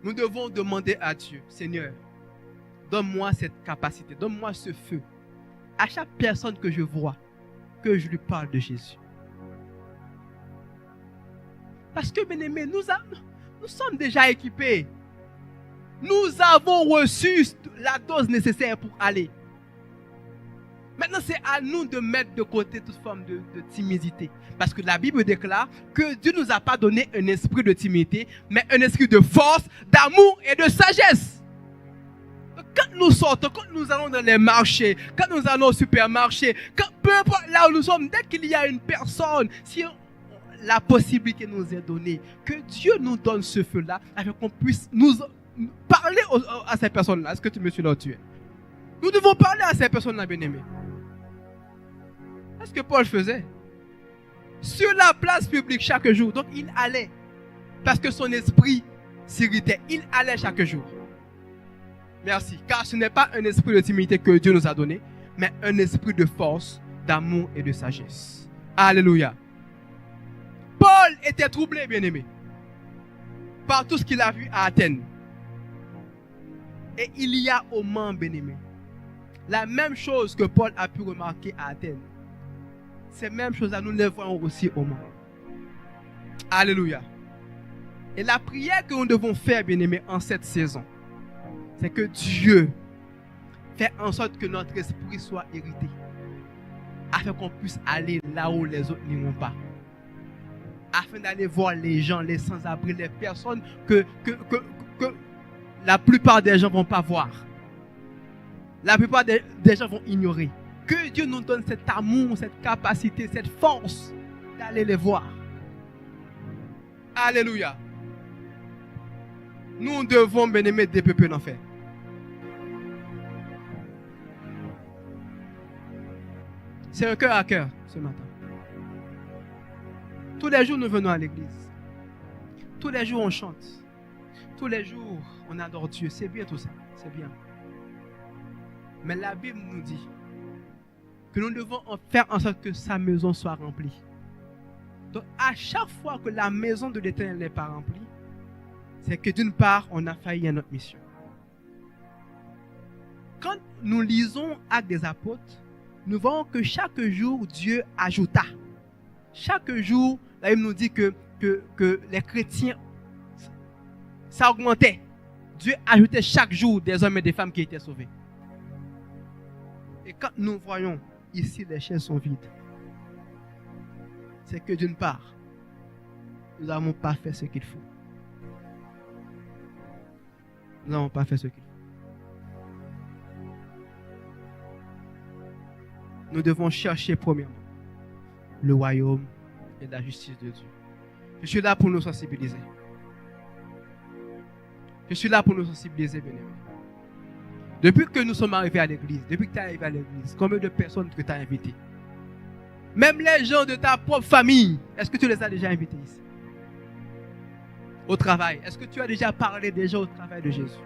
nous devons demander à Dieu, Seigneur, donne-moi cette capacité, donne-moi ce feu. À chaque personne que je vois, que je lui parle de Jésus. Parce que, bien-aimé, nous sommes déjà équipés. Nous avons reçu la dose nécessaire pour aller. Maintenant, c'est à nous de mettre de côté toute forme de timidité. Parce que la Bible déclare que Dieu ne nous a pas donné un esprit de timidité, mais un esprit de force, d'amour et de sagesse. Quand nous sortons, quand nous allons dans les marchés, quand nous allons au supermarché, peu importe là où nous sommes, dès qu'il y a une personne, si la possibilité nous est donnée, que Dieu nous donne ce feu-là, afin qu'on puisse nous parler à ces personnes-là. Est-ce que tu me suis là où tu es? Nous devons parler à ces personnes-là, bien-aimés. C'est ce que Paul faisait. Sur la place publique chaque jour. Donc il allait. Parce que son esprit s'irritait. Il allait chaque jour. Merci. Car ce n'est pas un esprit de timidité que Dieu nous a donné, mais un esprit de force, d'amour et de sagesse. Alléluia. Paul était troublé, bien-aimé, par tout ce qu'il a vu à Athènes. Et il y a au Mans, bien-aimé, la même chose que Paul a pu remarquer à Athènes. Ces mêmes choses-là, nous les voyons aussi au Mans. Alléluia. Et la prière que nous devons faire, bien-aimé, en cette saison, c'est que Dieu fait en sorte que notre esprit soit irrité, afin qu'on puisse aller là où les autres n'iront pas, afin d'aller voir les gens, les sans-abri, les personnes que la plupart des gens ne vont pas voir. La plupart des gens vont ignorer. Que Dieu nous donne cet amour, cette capacité, cette force d'aller les voir. Alléluia. Nous devons, bien-aimés, dépeupler l'enfer. C'est un cœur à cœur ce matin. Tous les jours, nous venons à l'église. Tous les jours, on chante. Tous les jours, on adore Dieu. C'est bien tout ça. C'est bien. Mais la Bible nous dit que nous devons faire en sorte que sa maison soit remplie. Donc, à chaque fois que la maison de l'Éternel n'est pas remplie, c'est que d'une part, on a failli à notre mission. Quand nous lisons Actes des Apôtres, nous voyons que chaque jour, Dieu ajouta. Chaque jour, la Bible nous dit que les chrétiens, ça augmentait. Dieu ajoutait chaque jour des hommes et des femmes qui étaient sauvés. Et quand nous voyons ici les chaises sont vides, c'est que d'une part, nous n'avons pas fait ce qu'il faut. Nous n'avons pas fait ce qu'il faut. Nous devons chercher premièrement le royaume et la justice de Dieu. Je suis là pour nous sensibiliser. Je suis là pour nous sensibiliser, bien aimés. Depuis que nous sommes arrivés à l'église, depuis que tu es arrivé à l'église, combien de personnes que tu as invitées? Même les gens de ta propre famille, est-ce que tu les as déjà invités ici? Au travail, est-ce que tu as déjà parlé des gens au travail de Jésus?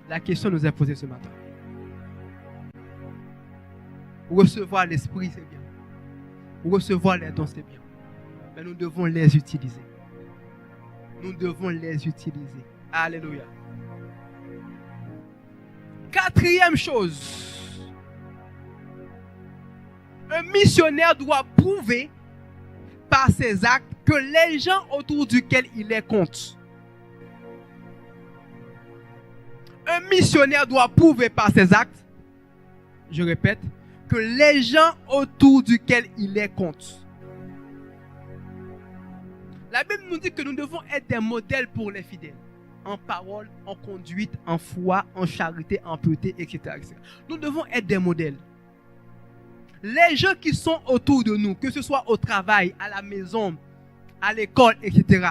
La question nous est posée ce matin. Recevoir l'esprit, c'est bien. Recevoir les dons, c'est bien. Mais nous devons les utiliser. Nous devons les utiliser. Alléluia. Quatrième chose. Un missionnaire doit prouver par ses actes que les gens autour duquel il les compte. Un missionnaire doit prouver par ses actes, je répète, que les gens autour duquel il les compte. La Bible nous dit que nous devons être des modèles pour les fidèles. En parole, en conduite, en foi, en charité, en pureté, etc., etc. Nous devons être des modèles. Les gens qui sont autour de nous, que ce soit au travail, à la maison, à l'école, etc.,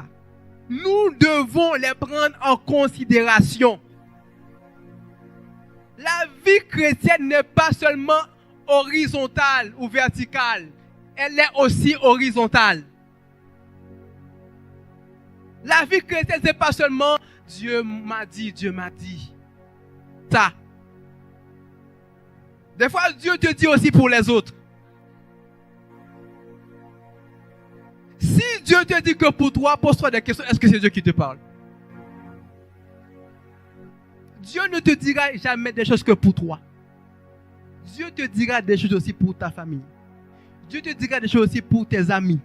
nous devons les prendre en considération. La vie chrétienne n'est pas seulement horizontale ou verticale, elle est aussi horizontale. La vie chrétienne, ce n'est pas seulement Dieu m'a dit, Dieu m'a dit. Ça. Des fois, Dieu te dit aussi pour les autres. Si Dieu te dit que pour toi, pose-toi des questions, est-ce que c'est Dieu qui te parle? Dieu ne te dira jamais des choses que pour toi. Dieu te dira des choses aussi pour ta famille. Dieu te dira des choses aussi pour tes amis.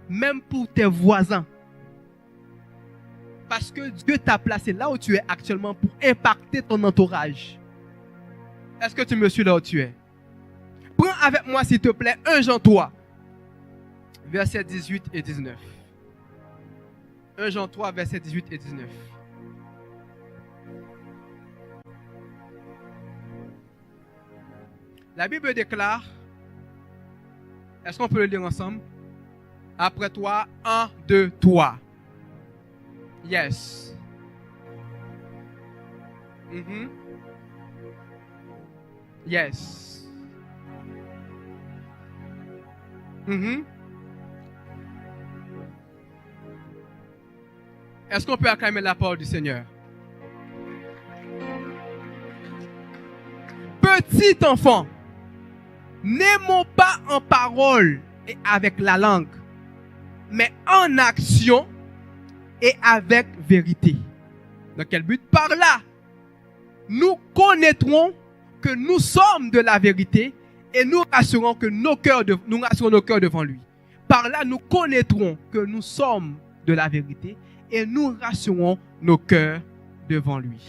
Même pour tes voisins. Parce que Dieu t'a placé là où tu es actuellement pour impacter ton entourage. Est-ce que tu me suis là où tu es? Prends avec moi s'il te plaît 1 Jean 3, versets 18 et 19. 1 Jean 3, versets 18 et 19. La Bible déclare: Est-ce qu'on peut le lire ensemble? Après toi, 1, 2, 3. Yes. Yes. Est-ce qu'on peut acclamer la parole du Seigneur? Petit enfant, n'aimons pas en parole et avec la langue, mais en action et avec vérité. Dans quel but? Par là, nous connaîtrons que nous sommes de la vérité et nous rassurons nos cœurs devant lui. Par là, nous connaîtrons que nous sommes de la vérité et nous rassurons nos cœurs devant lui.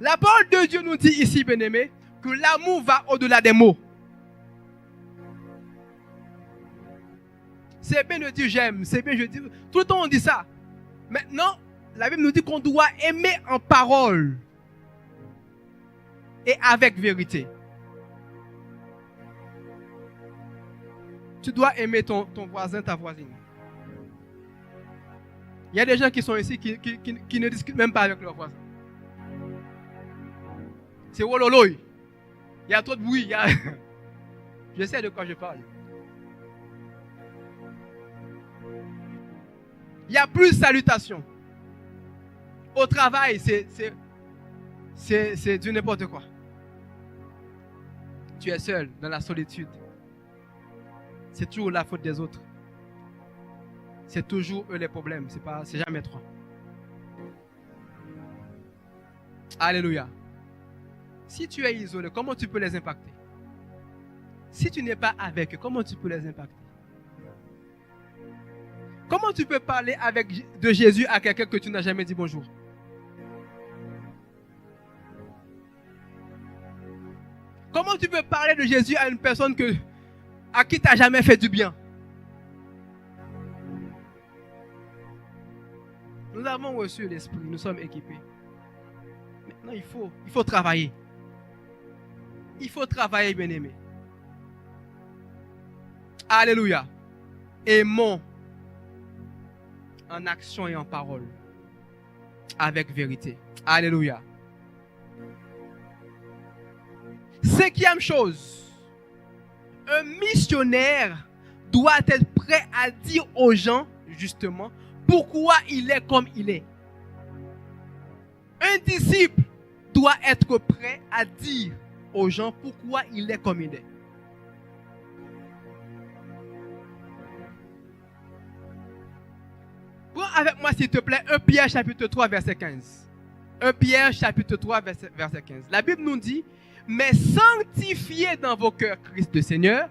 La parole de Dieu nous dit ici, bien-aimés, que l'amour va au-delà des mots. C'est bien de dire j'aime, c'est bien je dis. Tout le temps on dit ça. Maintenant, la Bible nous dit qu'on doit aimer en parole et avec vérité. Tu dois aimer ton voisin, ta voisine. Il y a des gens qui sont ici qui ne discutent même pas avec leurs voisins. C'est wololoï. Il y a trop de bruit. Je sais de quoi je parle. Il n'y a plus de salutation. Au travail, c'est du n'importe quoi. Tu es seul dans la solitude. C'est toujours la faute des autres. C'est toujours eux les problèmes. C'est jamais toi. Alléluia. Si tu es isolé, comment tu peux les impacter? Si tu n'es pas avec eux, comment tu peux les impacter? Comment tu peux parler de Jésus à quelqu'un que tu n'as jamais dit bonjour? Comment tu peux parler de Jésus à une personne à qui tu n'as jamais fait du bien? Nous avons reçu l'Esprit, nous sommes équipés. Maintenant, il faut travailler. Il faut travailler, bien-aimé. Alléluia. Aimons en action et en parole, avec vérité. Alléluia. Cinquième chose, un missionnaire doit être prêt à dire aux gens, justement, pourquoi il est comme il est. Un disciple doit être prêt à dire aux gens pourquoi il est comme il est. Prends avec moi, s'il te plaît, 1 Pierre chapitre 3, verset 15. 1 Pierre chapitre 3, verset 15. La Bible nous dit, mais sanctifiez dans vos cœurs Christ le Seigneur,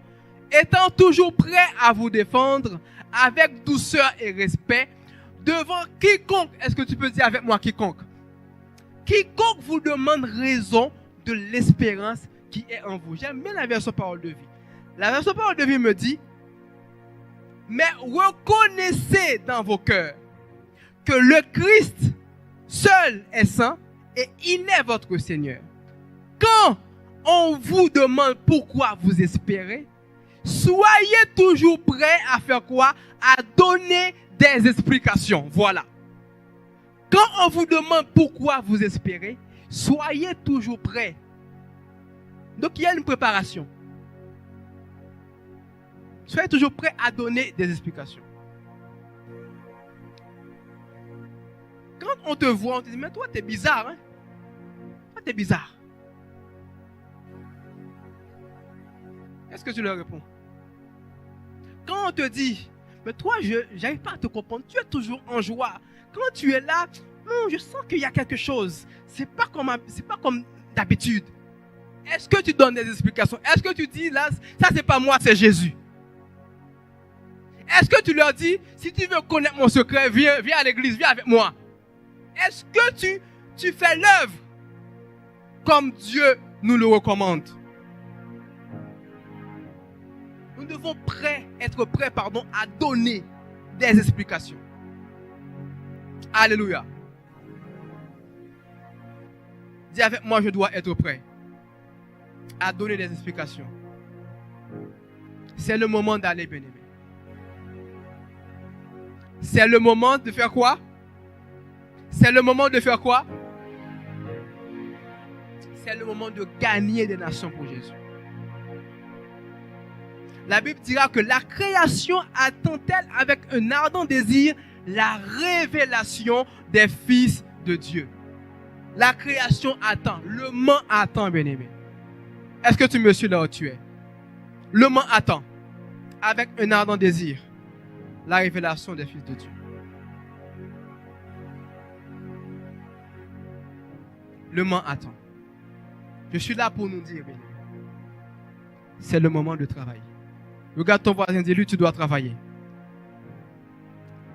étant toujours prêt à vous défendre avec douceur et respect devant quiconque. Est-ce que tu peux dire avec moi quiconque? Quiconque vous demande raison de l'espérance qui est en vous. J'aime bien la version parole de vie. La version parole de vie me dit, mais reconnaissez dans vos cœurs que le Christ seul est saint et il est votre Seigneur. Quand on vous demande pourquoi vous espérez, soyez toujours prêts à faire quoi? À donner des explications. Voilà. Quand on vous demande pourquoi vous espérez, soyez toujours prêts. Donc il y a une préparation. Soyez toujours prêts à donner des explications. Quand on te voit, on te dit, mais toi, t'es bizarre. Hein? Toi, t'es bizarre. Qu'est-ce que tu leur réponds? Quand on te dit, mais toi, je n'arrive pas à te comprendre, tu es toujours en joie. Quand tu es là, je sens qu'il y a quelque chose. C'est pas comme d'habitude. Est-ce que tu donnes des explications? Est-ce que tu dis, là, ça c'est pas moi, c'est Jésus? Est-ce que tu leur dis, si tu veux connaître mon secret, viens à l'église, viens avec moi? Est-ce que tu fais l'œuvre comme Dieu nous le recommande? Nous devons être prêts à donner des explications. Alléluia. Dis avec moi, je dois être prêt à donner des explications. C'est le moment d'aller, bien-aimé. C'est le moment de faire quoi? C'est le moment de faire quoi? C'est le moment de gagner des nations pour Jésus. La Bible dira que la création attend-elle avec un ardent désir la révélation des fils de Dieu. La création attend, le monde attend, bien-aimé. Est-ce que tu me suis là où tu es? Le monde attend avec un ardent désir la révélation des fils de Dieu. Le monde attend. Je suis là pour nous dire, bien-aimé, c'est le moment de travailler. Regarde ton voisin, dis-lui, tu dois travailler.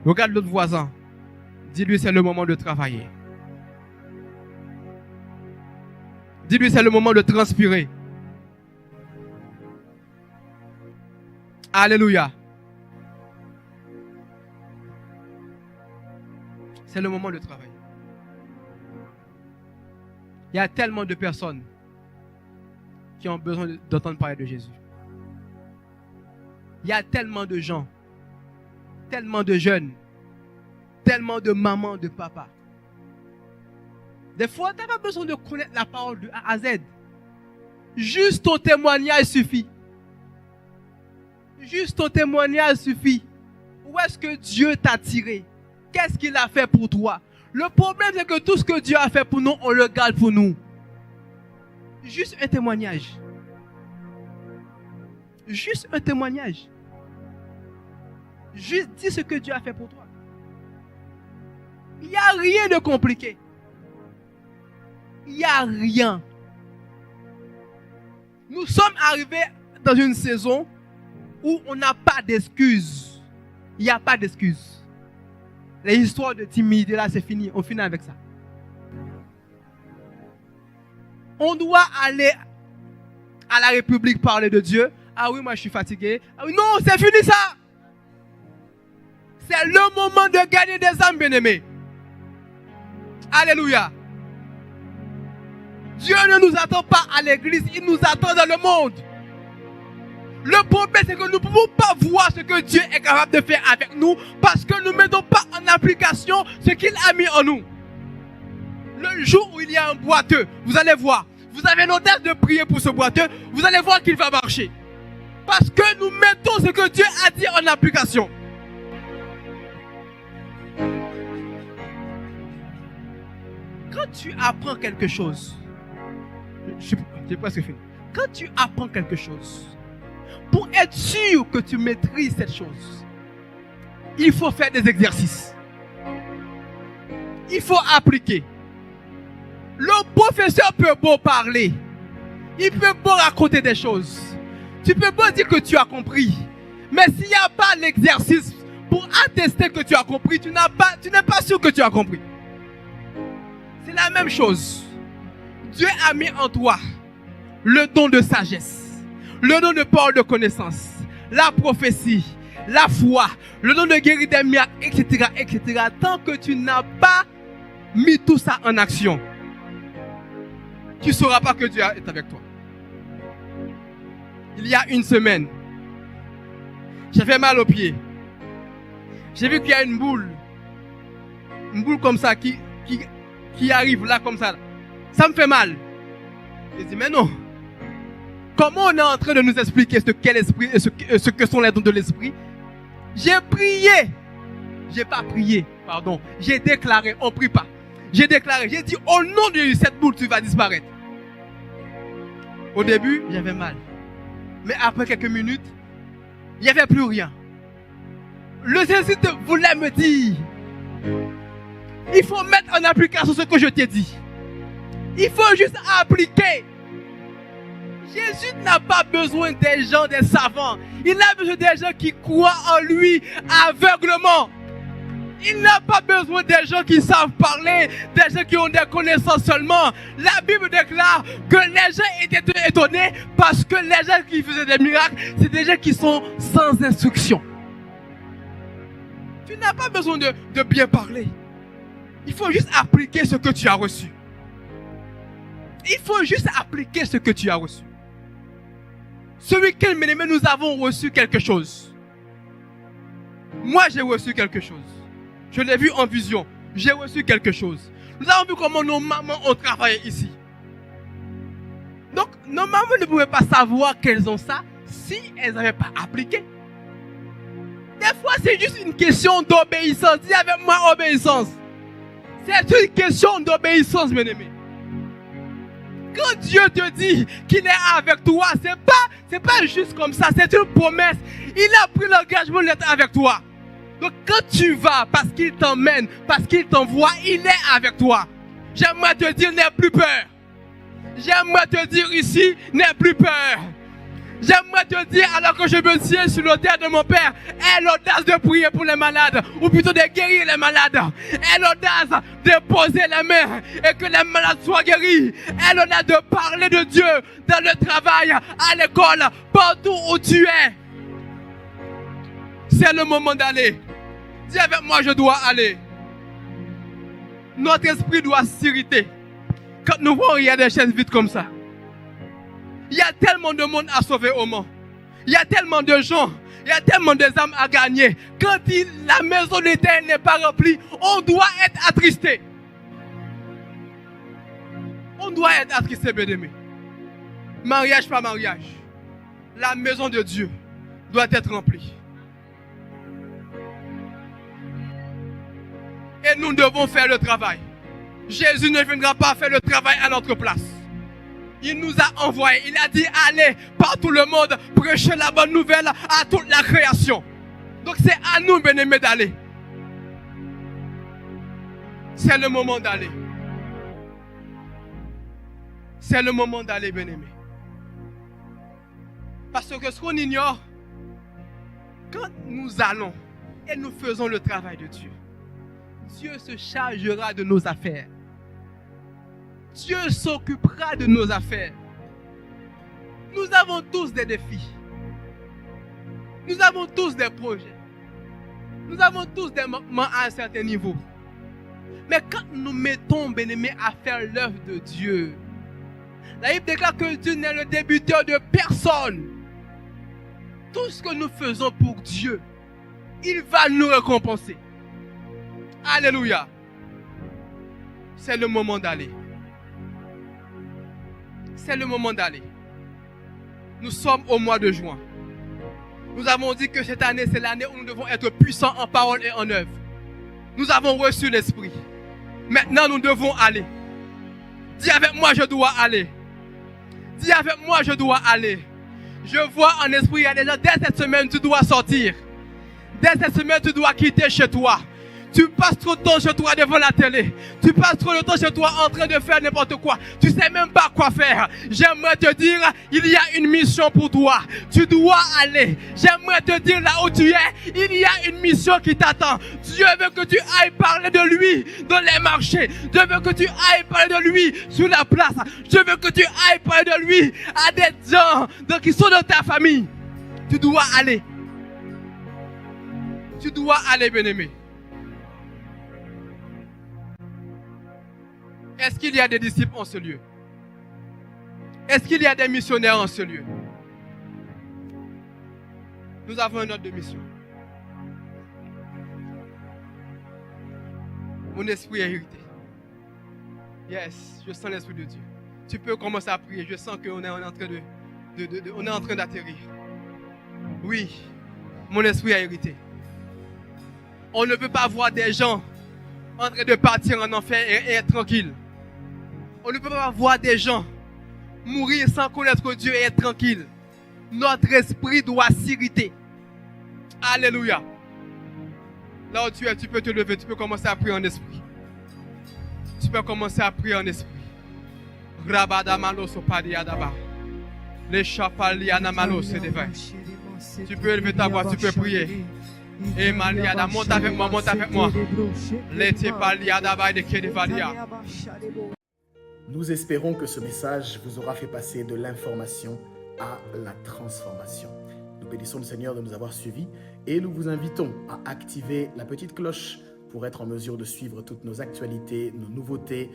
Regarde l'autre voisin, dis-lui, c'est le moment de travailler. Dis-lui, c'est le moment de transpirer. Alléluia. C'est le moment de travailler. Il y a tellement de personnes qui ont besoin d'entendre parler de Jésus. Il y a tellement de gens, tellement de jeunes, tellement de mamans, de papas. Des fois, tu n'as pas besoin de connaître la parole de A à Z. Juste ton témoignage suffit. Juste ton témoignage suffit. Où est-ce que Dieu t'a tiré? Qu'est-ce qu'il a fait pour toi? Le problème, c'est que tout ce que Dieu a fait pour nous, on le garde pour nous. Juste un témoignage. Juste un témoignage. Juste dis ce que Dieu a fait pour toi. Il n'y a rien de compliqué. Il n'y a rien. Nous sommes arrivés dans une saison où on n'a pas d'excuses. Il n'y a pas d'excuses. Les histoires de timidité, là, c'est fini. On finit avec ça. On doit aller à la République parler de Dieu. Ah oui, moi je suis fatigué. Ah oui, non, c'est fini ça. C'est le moment de gagner des âmes, bien-aimés. Alléluia. Dieu ne nous attend pas à l'église, il nous attend dans le monde. Le problème, c'est que nous ne pouvons pas voir ce que Dieu est capable de faire avec nous parce que nous ne mettons pas en application ce qu'il a mis en nous. Le jour où il y a un boiteux, vous allez voir, vous avez l'audace de prier pour ce boiteux, vous allez voir qu'il va marcher. Parce que nous mettons ce que Dieu a dit en application. Quand tu apprends quelque chose, j'ai presque fini. Quand tu apprends quelque chose, pour être sûr que tu maîtrises cette chose, il faut faire des exercices. Il faut appliquer. Le professeur peut beau parler. Il peut beau raconter des choses. Tu peux beau dire que tu as compris. Mais s'il n'y a pas l'exercice pour attester que tu as compris, tu n'es pas sûr que tu as compris. C'est la même chose. Dieu a mis en toi le don de sagesse, le don de parole de connaissance, la prophétie, la foi, le don de guérir des miracles, etc., etc. Tant que tu n'as pas mis tout ça en action, tu ne sauras pas que Dieu est avec toi. Il y a une semaine, j'avais mal au pied. J'ai vu qu'il y a une boule comme ça qui arrive là comme ça. Ça me fait mal. J'ai dit mais non. Comment on est en train de nous expliquer ce qu'est l'esprit et ce que sont les dons de l'esprit? J'ai prié. J'ai pas prié, pardon. J'ai déclaré, on prie pas. J'ai déclaré, j'ai dit au nom de cette boule tu vas disparaître. Au début, j'avais mal. Mais après quelques minutes, il n'y avait plus rien. Le Jésus voulait me dire, il faut mettre en application ce que je t'ai dit. Il faut juste appliquer. Jésus n'a pas besoin des gens, des savants. Il a besoin des gens qui croient en lui aveuglement. Il n'a pas besoin des gens qui savent parler, des gens qui ont des connaissances seulement. La Bible déclare que les gens étaient étonnés parce que les gens qui faisaient des miracles, c'est des gens qui sont sans instruction. Tu n'as pas besoin de bien parler. Il faut juste appliquer ce que tu as reçu. Il faut juste appliquer ce que tu as reçu. Ce week-end, bien-aimés, nous avons reçu quelque chose. Moi, j'ai reçu quelque chose. Je l'ai vu en vision. J'ai reçu quelque chose. Nous avons vu comment nos mamans ont travaillé ici. Donc, nos mamans ne pouvaient pas savoir qu'elles ont ça si elles n'avaient pas appliqué. Des fois, c'est juste une question d'obéissance. Dis avec moi, obéissance. C'est une question d'obéissance, bien-aimé. Quand Dieu te dit qu'il est avec toi, c'est pas juste comme ça, c'est une promesse. Il a pris l'engagement d'être avec toi. Donc quand tu vas, parce qu'il t'emmène, parce qu'il t'envoie, il est avec toi. J'aimerais te dire, n'aie plus peur. J'aimerais te dire ici, n'aie plus peur. J'aimerais te dire, alors que je me tiens sur l'autel de mon Père, aie l'audace de prier pour les malades, ou plutôt de guérir les malades. Aie l'audace de poser les mains et que les malades soient guéris. Aie l'audace de parler de Dieu dans le travail, à l'école, partout où tu es. C'est le moment d'aller. Dis avec moi, je dois aller. Notre esprit doit s'irriter quand nous voyons il y a des chaises vides comme ça. Il y a tellement de monde à sauver au monde. Il y a tellement de gens. Il y a tellement d'âmes à gagner. Quand la maison d'Éternel n'est pas remplie, on doit être attristé. On doit être attristé, bien-aimé. Mariage par mariage. La maison de Dieu doit être remplie. Et nous devons faire le travail. Jésus ne viendra pas faire le travail à notre place. Il nous a envoyés. Il a dit, allez par tout le monde, prêcher la bonne nouvelle à toute la création. Donc c'est à nous, bien-aimés, d'aller. C'est le moment d'aller. C'est le moment d'aller, bien-aimés. Parce que ce qu'on ignore, quand nous allons et nous faisons le travail de Dieu, Dieu se chargera de nos affaires. Dieu s'occupera de nos affaires. Nous avons tous des défis. Nous avons tous des projets. Nous avons tous des manquements à un certain niveau. Mais quand nous mettons, bien-aimés, à faire l'œuvre de Dieu, la Bible déclare que Dieu n'est le débiteur de personne. Tout ce que nous faisons pour Dieu, il va nous récompenser. Alléluia. C'est le moment d'aller. C'est le moment d'aller. Nous sommes au mois de juin. Nous avons dit que cette année, c'est l'année où nous devons être puissants en parole et en œuvre. Nous avons reçu l'Esprit. Maintenant, nous devons aller. Dis avec moi, je dois aller. Dis avec moi, je dois aller. Je vois en esprit, il y a des gens, dès cette semaine, tu dois sortir. Dès cette semaine, tu dois quitter chez toi. Tu passes trop de temps chez toi devant la télé. Tu passes trop de temps chez toi en train de faire n'importe quoi. Tu sais même pas quoi faire. J'aimerais te dire, il y a une mission pour toi. Tu dois aller. J'aimerais te dire là où tu es, il y a une mission qui t'attend. Dieu veut que tu ailles parler de lui dans les marchés. Dieu veut que tu ailles parler de lui sur la place. Dieu veut que tu ailles parler de lui à des gens qui sont dans ta famille. Tu dois aller. Tu dois aller, bien-aimé. Est-ce qu'il y a des disciples en ce lieu? Est-ce qu'il y a des missionnaires en ce lieu? Nous avons un ordre de mission. Mon esprit est irrité. Yes, je sens l'esprit de Dieu. Tu peux commencer à prier. Je sens qu'on est en train d'atterrir. Oui, mon esprit est irrité. On ne peut pas voir des gens en train de partir en enfer et être tranquille. On ne peut pas voir des gens mourir sans connaître Dieu et être tranquille. Notre esprit doit s'irriter. Alléluia. Là où tu es, tu peux te lever, tu peux commencer à prier en esprit. Tu peux commencer à prier en esprit. Tu peux élever ta voix, tu peux prier. Et Maliada, monte avec moi, monte avec moi. Nous espérons que ce message vous aura fait passer de l'information à la transformation. Nous bénissons le Seigneur de nous avoir suivis et nous vous invitons à activer la petite cloche pour être en mesure de suivre toutes nos actualités, nos nouveautés,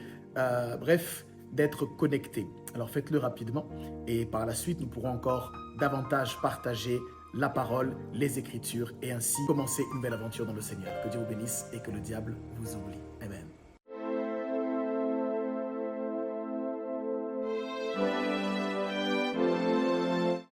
bref, d'être connectés. Alors faites-le rapidement et par la suite, nous pourrons encore davantage partager la parole, les Écritures et ainsi commencer une belle aventure dans le Seigneur. Que Dieu vous bénisse et que le diable vous oublie. Amen.